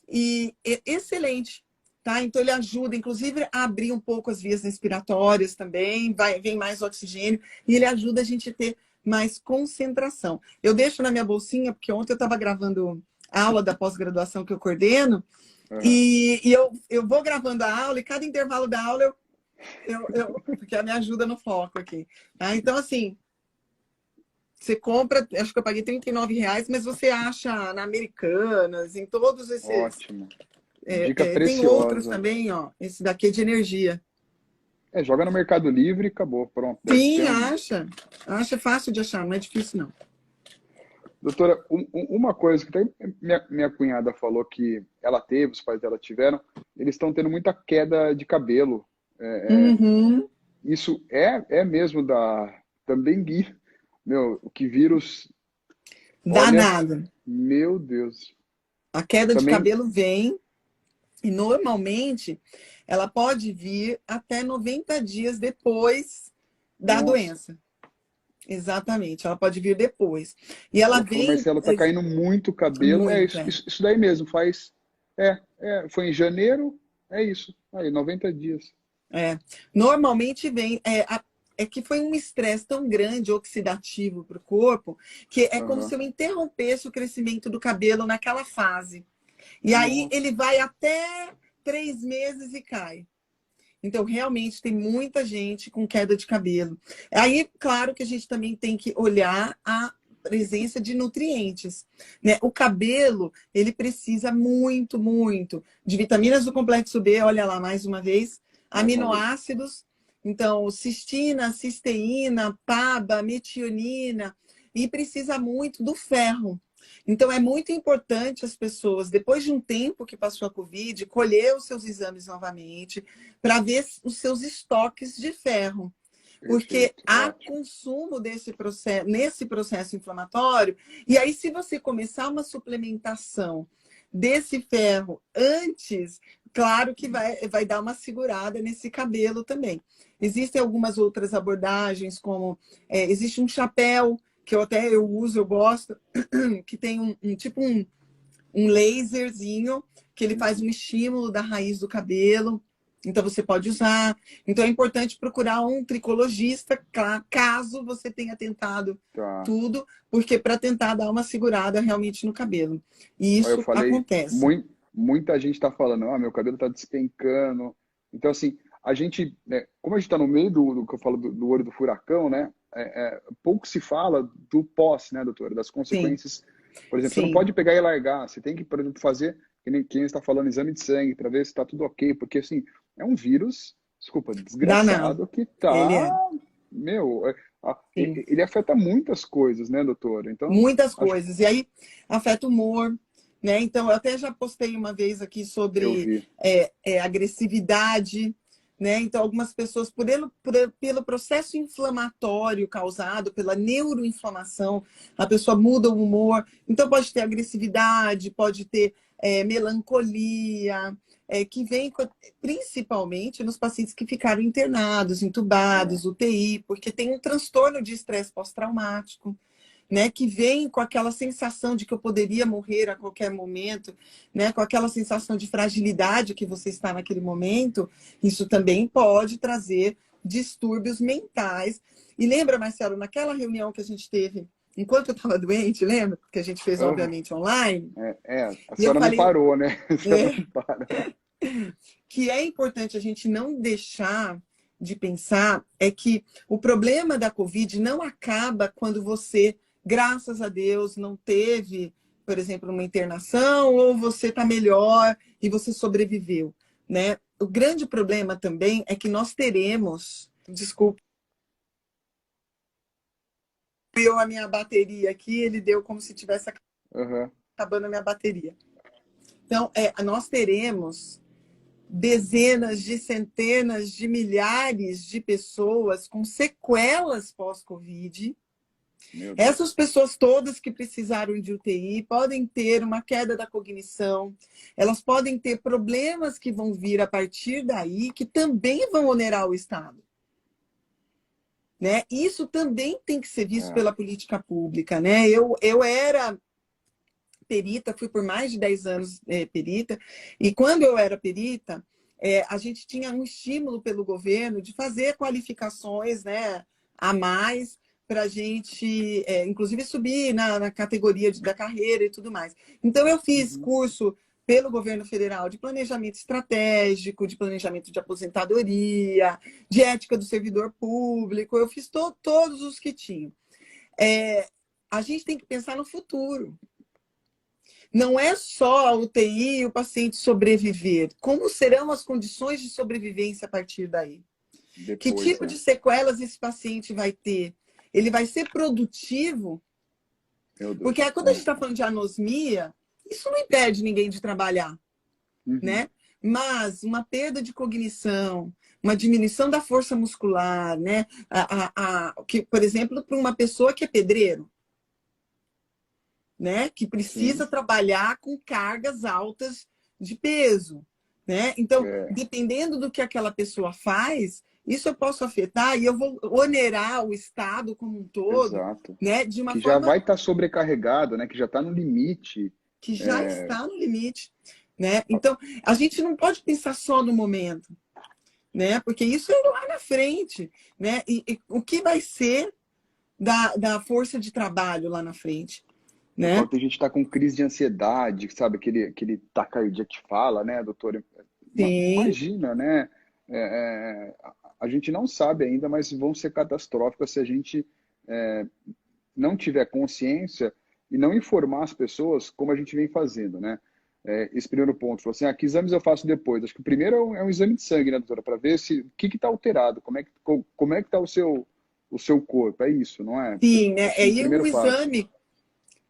E é excelente, tá? Então ele ajuda, inclusive, a abrir um pouco as vias respiratórias também, vem mais oxigênio, e ele ajuda a gente a ter mais concentração. Eu deixo na minha bolsinha, porque ontem eu estava gravando a aula da pós-graduação que eu coordeno, Aham. e eu vou gravando a aula, e cada intervalo da aula porque ela me ajuda no foco aqui. Tá? Então, assim, você compra, acho que eu paguei R$ 39, mas você acha na Americanas, em todos esses. Ótimo. Dica Tem outros preciosa. também, ó. Esse daqui é de energia. Joga no Mercado Livre e acabou. Pronto. Deve Sim, ter um. acha. Acha fácil de achar, não é difícil, não. Doutora, uma coisa que até minha cunhada falou que ela teve, os pais dela tiveram, eles estão tendo muita queda de cabelo. Uhum. Isso é mesmo também Gui. Meu, o que vírus, olha, Danado. meu Deus. A queda de Também, cabelo vem, e normalmente ela pode vir até 90 dias depois da nossa. doença. Exatamente, ela pode vir depois. E ela Ela falou, vem Marcelo, tá caindo muito cabelo. É muito, isso, é. isso daí mesmo, faz. Foi em janeiro, é isso. Aí, 90 dias. É. Normalmente vem. É que foi um estresse tão grande, oxidativo para o corpo, que é como se Aham. eu interrompesse o crescimento do cabelo naquela fase. E aí Nossa. ele vai até 3 meses e cai. Então, realmente, tem muita gente com queda de cabelo. Aí, claro que a gente também tem que olhar a presença de nutrientes, né? O cabelo, ele precisa muito, muito de vitaminas do complexo B, olha lá mais uma vez, Vai fazer. aminoácidos, então, cistina, cisteína, PABA, metionina, e precisa muito do ferro. Então, é muito importante as pessoas, depois de um tempo que passou a Covid, colher os seus exames novamente, para ver os seus estoques de ferro. Porque Perfeito. há Ótimo. consumo nesse processo inflamatório, e aí, se você começar uma suplementação desse ferro antes, claro que vai dar uma segurada nesse cabelo também. Existem algumas outras abordagens, como existe um chapéu que eu uso, eu gosto, que tem um laserzinho que ele faz um Uhum. estímulo da raiz do cabelo. Então você pode usar. Então é importante procurar um tricologista, caso você tenha tentado Tá. tudo, porque para tentar dar uma segurada realmente no cabelo. E Ó, eu isso falei acontece. muita gente está falando, meu cabelo está despencando. Então, assim, a gente, né, como a gente está no meio do que eu falo do olho do furacão, né? Pouco se fala do pós, né, doutora? Das Sim, consequências. Por exemplo, você não sim. pode pegar e largar. Você tem que, por exemplo, fazer, quem está falando, exame de sangue para ver se está tudo ok. Porque, assim, é um vírus, desculpa, Danado. desgraçado, que Ele tá, é. meu, Sim. ele afeta muitas coisas, né, doutora? Então, Muitas acho que coisas. E aí afeta o humor, né? Então, eu até já postei uma vez aqui eu sobre vi. agressividade, né? Então, algumas pessoas, pelo processo inflamatório causado pela neuroinflamação, a pessoa muda o humor. Então, pode ter agressividade, pode ter melancolia, que vem principalmente nos pacientes que ficaram internados, É, entubados, UTI, porque tem um transtorno de estresse pós-traumático, né, que vem com aquela sensação de que eu poderia morrer a qualquer momento, né, com aquela sensação de fragilidade que você está naquele momento, isso também pode trazer distúrbios mentais. E lembra, Marcelo, naquela reunião que a gente teve enquanto eu estava doente, lembra? Que a gente fez, aham, obviamente, online. a E eu senhora não falei parou, né? A senhora é, não para. que é importante a gente não deixar de pensar é que o problema da Covid não acaba quando você, graças a Deus, não teve, por exemplo, uma internação ou você está melhor e você sobreviveu, né? O grande problema também é que nós teremos, desculpa, eu a minha bateria aqui, ele deu como se tivesse Aham, acabando a minha bateria. Então, nós teremos dezenas de centenas de milhares de pessoas com sequelas pós-Covid. meu Essas Deus. pessoas todas que precisaram de UTI podem ter uma queda da cognição, elas podem ter problemas que vão vir a partir daí, que também vão onerar o Estado. Né? Isso também tem que ser visto É, pela política pública. Né? Eu era perita, fui por mais de 10 anos perita, e quando eu era perita, a gente tinha um estímulo pelo governo de fazer qualificações, né, a mais para a gente, inclusive, subir na categoria da carreira e tudo mais. Então, eu fiz uhum, curso pelo governo federal de planejamento estratégico, de planejamento de aposentadoria, de ética do servidor público, eu fiz todos os que tinham. A gente tem que pensar no futuro. Não é só a UTI e o paciente sobreviver. Como serão as condições de sobrevivência a partir daí? Que depois, tipo de sequelas esse paciente vai ter? Ele vai ser produtivo? meu Porque Deus. quando a gente está falando de anosmia, isso não impede ninguém de trabalhar, Uhum, né? Mas uma perda de cognição, uma diminuição da força muscular, né? Que, por exemplo, para uma pessoa que é pedreiro, né? Que precisa sim, trabalhar com cargas altas de peso, né? Então, é, dependendo do que aquela pessoa faz, isso eu posso afetar e eu vou onerar o Estado como um todo, exato. né? De uma Que já forma vai estar sobrecarregado, né? Que já está no limite. que já É, está no limite, né? Então, a gente não pode pensar só no momento, né? Porque isso é lá na frente, né? E o que vai ser da força de trabalho lá na frente, eu né? falo, tem gente que está com crise de ansiedade, sabe? Aquele taquicardia que fala, né, doutor? Sim, Imagina, né? A gente não sabe ainda, mas vão ser catastróficas se a gente não tiver consciência e não informar as pessoas como a gente vem fazendo, né? Esse primeiro ponto, falou assim, que exames eu faço depois? Acho que o primeiro é um exame de sangue, né, doutora? Para ver se o que está alterado, como é que está o seu corpo, é isso, não é? sim, né? Acho que o E um primeiro passo. exame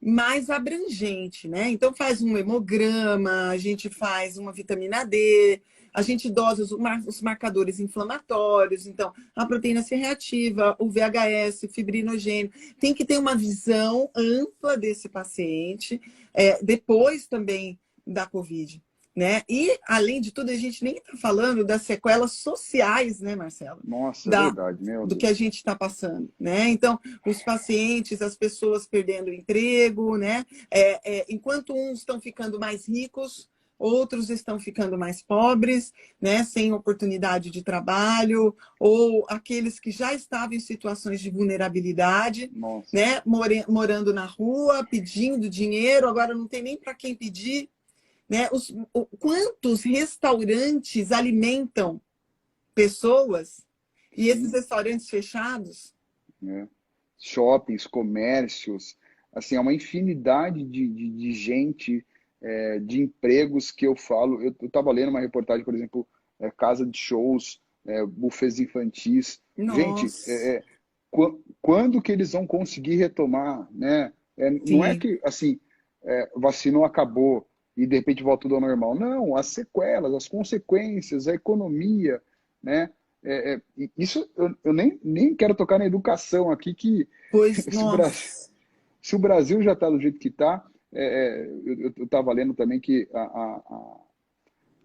mais abrangente, né? Então faz um hemograma, a gente faz uma vitamina D, a gente dosa os marcadores inflamatórios, então a proteína C reativa, o VHS, fibrinogênio, tem que ter uma visão ampla desse paciente, depois também da COVID. Né? E, além de tudo, a gente nem está falando das sequelas sociais, né, Marcelo? Nossa, é Da, verdade, meu do que a Deus. gente está passando, né? Então, os pacientes, as pessoas perdendo o emprego, né? Enquanto uns estão ficando mais ricos, outros estão ficando mais pobres, né? Sem oportunidade de trabalho, ou aqueles que já estavam em situações de vulnerabilidade, Nossa. né? Morando na rua, pedindo dinheiro, agora não tem nem para quem pedir, né? Quantos restaurantes alimentam pessoas e esses Sim, restaurantes fechados? né? Shoppings, comércios, assim, é uma infinidade de gente, de empregos que eu falo. Eu estava lendo uma reportagem, por exemplo, casa de shows, bufês infantis. Gente, Nossa, quando que eles vão conseguir retomar, né? Não é sim. que, assim, vacinou, acabou e de repente volta tudo ao normal. Não, as sequelas, as consequências, a economia, né? Isso eu nem quero tocar na educação aqui, que Pois, se o Brasil, nossa. se o Brasil já está do jeito que está, eu estava lendo também que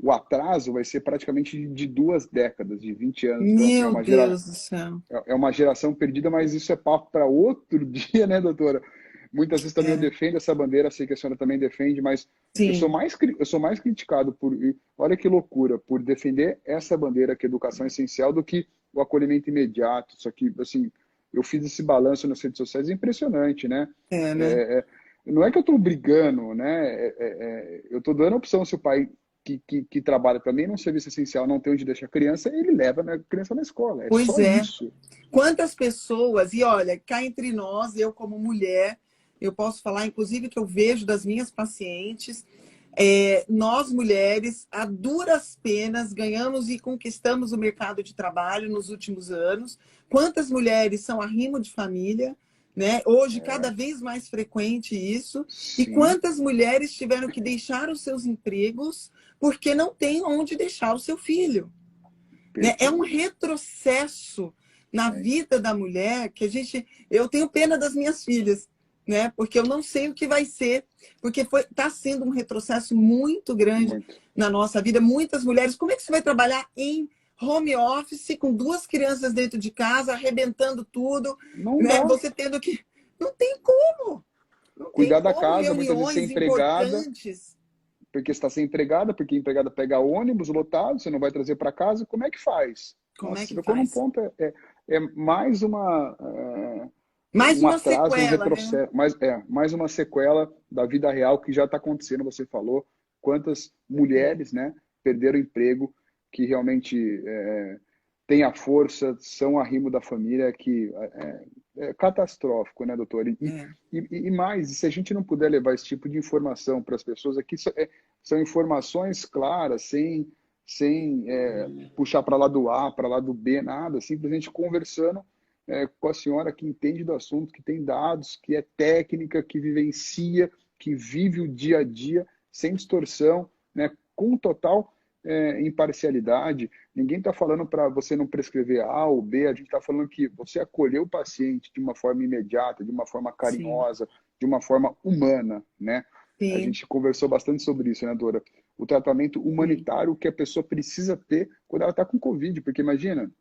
o atraso vai ser praticamente de 2 décadas, de 20 anos. Então, assim, Meu Deus do céu. é uma geração perdida, mas isso é papo para outro dia, né, doutora? Muitas vezes também eu É, defendo essa bandeira, sei que a senhora também defende, mas sim, eu sou mais criticado por, olha que loucura, por defender essa bandeira que a educação é essencial do que o acolhimento imediato. Só que, assim, eu fiz esse balanço nas redes sociais, é impressionante, né? né? É, não é que eu estou brigando, né? Eu estou dando a opção se o pai que trabalha também num serviço essencial não tem onde deixar a criança, ele leva a criança na escola. É Pois só é. isso. Quantas pessoas, e olha, cá entre nós, eu como mulher, eu posso falar, inclusive, que eu vejo das minhas pacientes, nós mulheres, a duras penas, ganhamos e conquistamos o mercado de trabalho nos últimos anos. Quantas mulheres são arrimo de família, né? Hoje, cada É, vez mais frequente isso. E sim, quantas mulheres tiveram que deixar os seus empregos porque não tem onde deixar o seu filho, né? É um perfeito. retrocesso na É, vida da mulher que eu tenho pena das minhas filhas, né? Porque eu não sei o que vai ser, porque está sendo um retrocesso muito grande muito. na nossa vida. Muitas mulheres, como é que você vai trabalhar em home office com 2 crianças dentro de casa, arrebentando tudo, Não né? dá. Você tendo que, não tem como, não tem Cuidar da como casa, muitas vezes ser reuniões empregada, importantes. porque está sem empregada, porque a empregada pega ônibus lotado, você não vai trazer para casa, como é que faz? Como Nossa, é você que tocou num faz? ponto, é mais Mais um uma atraso, um sequela, né? retrocesso, mais uma sequela da vida real que já está acontecendo. Você falou quantas É, mulheres, né, perderam emprego, que realmente têm a força, são arrimo da família, que é catastrófico, né, doutor? é. E mais, se a gente não puder levar esse tipo de informação para as pessoas aqui, são informações claras, sem puxar para lá do A, para lá do B, nada, simplesmente conversando com a senhora que entende do assunto, que tem dados, que é técnica, que vivencia, que vive o dia a dia, sem distorção, né, com total imparcialidade. Ninguém está falando para você não prescrever A ou B, a gente está falando que você acolheu o paciente de uma forma imediata, de uma forma Sim, carinhosa, de uma forma humana, né? A sim, gente conversou bastante sobre isso, né, Dora? O tratamento sim. humanitário que a pessoa precisa ter quando ela está com Covid, porque imagina,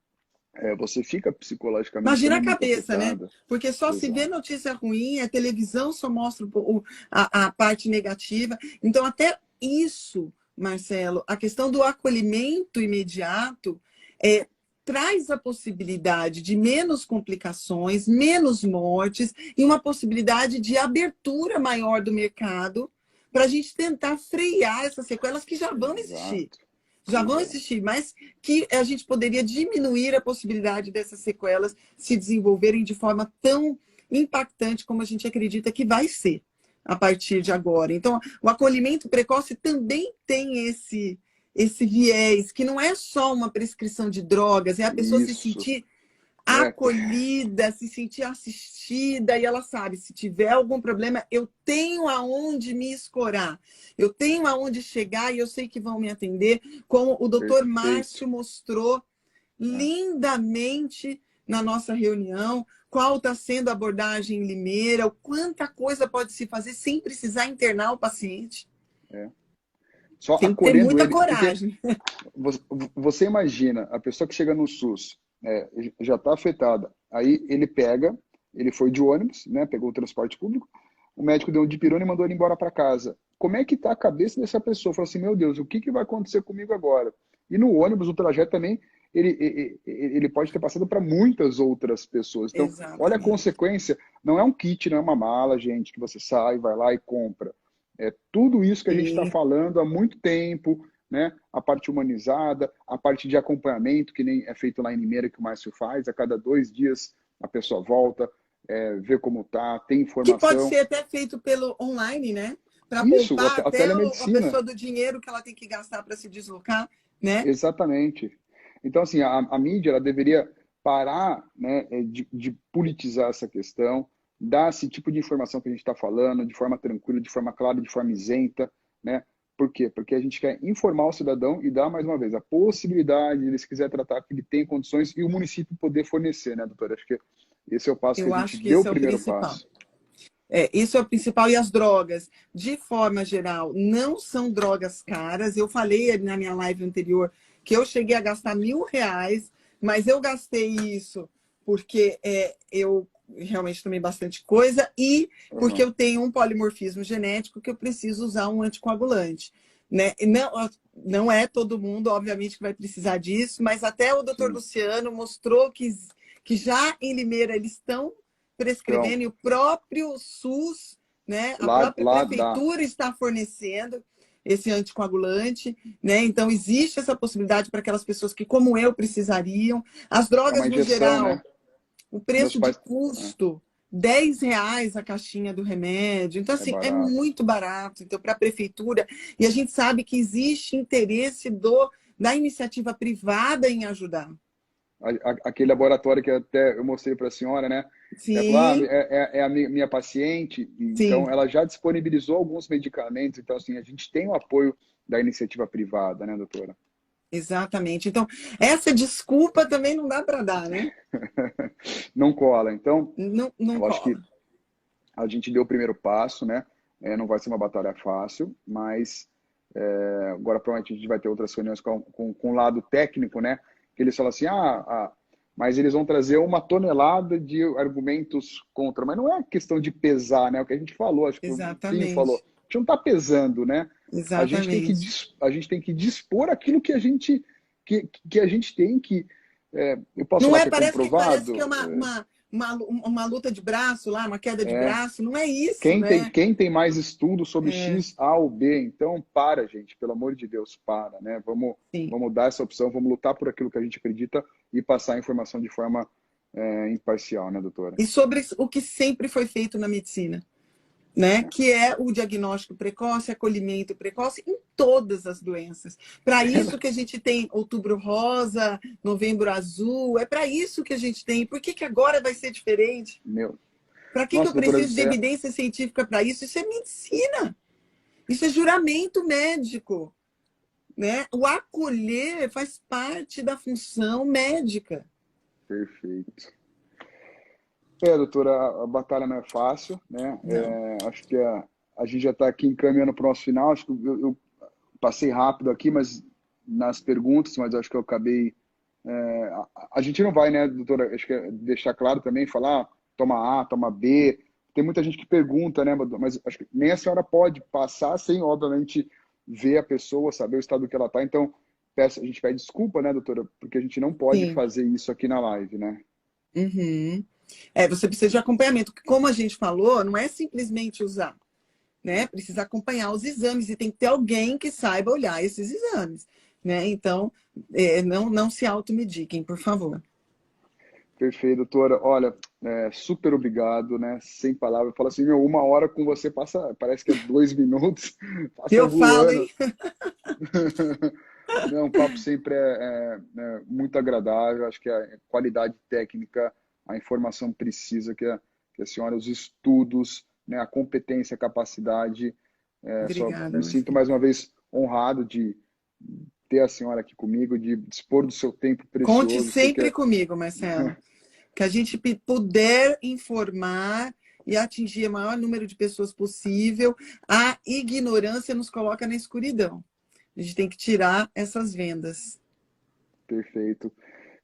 você fica psicologicamente Imagina também a muito cabeça, né? afetada. Porque só se vê Exato. notícia ruim, a televisão só mostra a parte negativa. Então, até isso, Marcelo, a questão do acolhimento imediato é, traz a possibilidade de menos complicações, menos mortes e uma possibilidade de abertura maior do mercado para a gente tentar frear essas sequelas que já vão existir. Exato. Já vão Exato. existir, mas que a gente poderia diminuir a possibilidade dessas sequelas se desenvolverem de forma tão impactante como a gente acredita que vai ser a partir de agora. Então, o acolhimento precoce também tem esse viés, que não é só uma prescrição de drogas, é a pessoa se Isso. sentir É, acolhida, se sentir assistida, e ela sabe, se tiver algum problema, eu tenho aonde me escorar, eu tenho aonde chegar e eu sei que vão me atender, como o doutor perfeito. Márcio mostrou É, lindamente na nossa reunião, qual está sendo a abordagem em Limeira, o quanta coisa pode se fazer sem precisar internar o paciente. é. Só Tem que ter acolhendo muita ele, porque coragem. você imagina, a pessoa que chega no SUS já está afetada, aí ele pega, ele foi de ônibus, né, pegou o transporte público, o médico deu um dipirona e mandou ele embora para casa. Como é que está a cabeça dessa pessoa? Fala assim, meu Deus, o que vai acontecer comigo agora? E no ônibus, o trajeto também, ele pode ter passado para muitas outras pessoas. Então, olha a Exatamente. consequência, não é um kit, não é uma mala, gente, que você sai, vai lá e compra. Tudo isso que a gente está Sim. falando há muito tempo, né? A parte humanizada, a parte de acompanhamento, que nem é feito lá em Limeira, que o Márcio faz, a cada 2 dias a pessoa volta, vê como tá, tem Que pode informação. ser até feito pelo online, né? Para Isso, poupar a até a telemedicina, pessoa do dinheiro que ela tem que gastar para se deslocar, né? exatamente. Então, assim, a mídia ela deveria parar, né, de politizar essa questão, dar esse tipo de informação que a gente está falando, de forma tranquila, de forma clara, de forma isenta, né? Por quê? Porque a gente quer informar o cidadão e dar, mais uma vez, a possibilidade, ele se quiser tratar, que ele tem condições e o município poder fornecer, né, doutora? Acho que esse é o passo que a Eu gente acho que deu o esse é o primeiro principal. passo. Isso é o principal. E as drogas, de forma geral, não são drogas caras. Eu falei na minha live anterior que eu cheguei a gastar R$ 1.000, mas eu gastei isso porque eu realmente tomei bastante coisa e porque Uhum. eu tenho um polimorfismo genético que eu preciso usar um anticoagulante. Né? Não é todo mundo, obviamente, que vai precisar disso, mas até o doutor Sim. Luciano mostrou que já em Limeira eles estão Então, prescrevendo e o próprio SUS, né, a própria lá dá. prefeitura está fornecendo esse anticoagulante, né? Então existe essa possibilidade para aquelas pessoas que, como eu, precisariam. As É uma drogas no injeção, geral, né? o Meus preço de pais. É, custo R$ 10 a caixinha do remédio. Então, é assim, é barato. muito barato. Então, para a prefeitura, e a gente sabe que existe interesse da iniciativa privada em ajudar. Aquele laboratório que até eu mostrei para a senhora, né? Ela falou, Sim, é a minha paciente, sim. então ela já disponibilizou alguns medicamentos, então assim, a gente tem o apoio da iniciativa privada, né, doutora? Exatamente. Então, essa desculpa também não dá para dar, né? Não cola. Então, Não, não eu acho que cola. a gente deu o primeiro passo, né? Não vai ser uma batalha fácil, mas agora provavelmente a gente vai ter outras reuniões com o lado técnico, né? Que eles falam assim, mas eles vão trazer 1 tonelada de argumentos contra. Mas não é questão de pesar, né? O que a gente falou, acho que o Pinho falou, Exatamente. a gente não está pesando, né? A gente tem que, Exatamente. a gente tem que dispor aquilo que a gente tem que. Eu posso Não falar é, que é parece que é comprovado? uma luta de braço lá, uma queda de É, braço. Não é isso, né? quem tem mais estudo sobre É, X, A ou B? Então, para, gente, pelo amor de Deus, para, né? sim. Vamos dar essa opção, vamos lutar por aquilo que a gente acredita e passar a informação de forma imparcial, né, doutora? E sobre o que sempre foi feito na medicina, né? Que é o diagnóstico precoce, acolhimento precoce em todas as doenças. Para isso que a gente tem Outubro Rosa, Novembro Azul, é para isso que a gente tem. Por que agora vai ser diferente? Meu, Para que eu nossa, doutora, preciso de evidência científica para isso? Isso é medicina. Isso é juramento médico, né? O acolher faz parte da função médica. perfeito. Doutora, a batalha não é fácil, né? Não. Acho que a gente já está aqui encaminhando para o nosso final. Acho que eu passei rápido aqui, mas nas perguntas, mas acho que eu acabei. A gente não vai, né, doutora? Acho que deixar claro também, falar, toma A, toma B. Tem muita gente que pergunta, né, mas acho que nem a senhora pode passar sem, obviamente, ver a pessoa, saber o estado que ela está. Então, a gente pede desculpa, né, doutora, porque a gente não pode Sim. fazer isso aqui na live, né? Uhum. Você precisa de acompanhamento. Como a gente falou, não é simplesmente usar, né? Precisa acompanhar os exames e tem que ter alguém que saiba olhar esses exames, né? Então, não se automediquem, por favor. Perfeito, doutora. Olha, super obrigado, né? Sem palavras. Eu falo assim, meu, 1 hora com você passa, parece que é 2 minutos, passa Eu falo, voando. hein? Não, o papo sempre é muito agradável. Acho que a qualidade técnica, a informação precisa que a senhora, os estudos, né, a competência, a capacidade. Só Obrigada, me sinto Marcelo. mais uma vez honrado de ter a senhora aqui comigo, de dispor do seu tempo Conte precioso. Sei que sempre comigo, Marcelo. Que a gente puder informar e atingir o maior número de pessoas possível, a ignorância nos coloca na escuridão. A gente tem que tirar essas vendas. perfeito.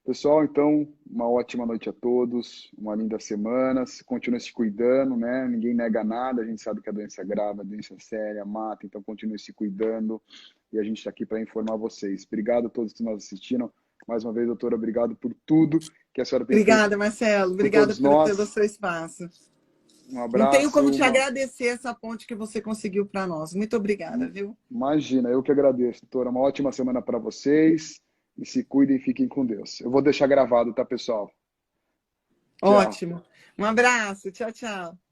Pessoal, então, uma ótima noite a todos, uma linda semana. Continue se cuidando, né? Ninguém nega nada, a gente sabe que a doença é grave, a doença é séria, mata, então continue se cuidando e a gente está aqui para informar vocês. Obrigado a todos que nos assistiram. Mais uma vez, doutora, obrigado por tudo que a senhora tem feito Obrigada, Marcelo. por Obrigada todos pelo nós. seu espaço. Um Não tenho abraço. como te agradecer essa ponte que você conseguiu para nós. Muito obrigada, viu? Imagina, eu que agradeço, doutora. Uma ótima semana para vocês. E se cuidem e fiquem com Deus. Eu vou deixar gravado, tá, pessoal? Tchau. Ótimo. Um abraço. Tchau, tchau.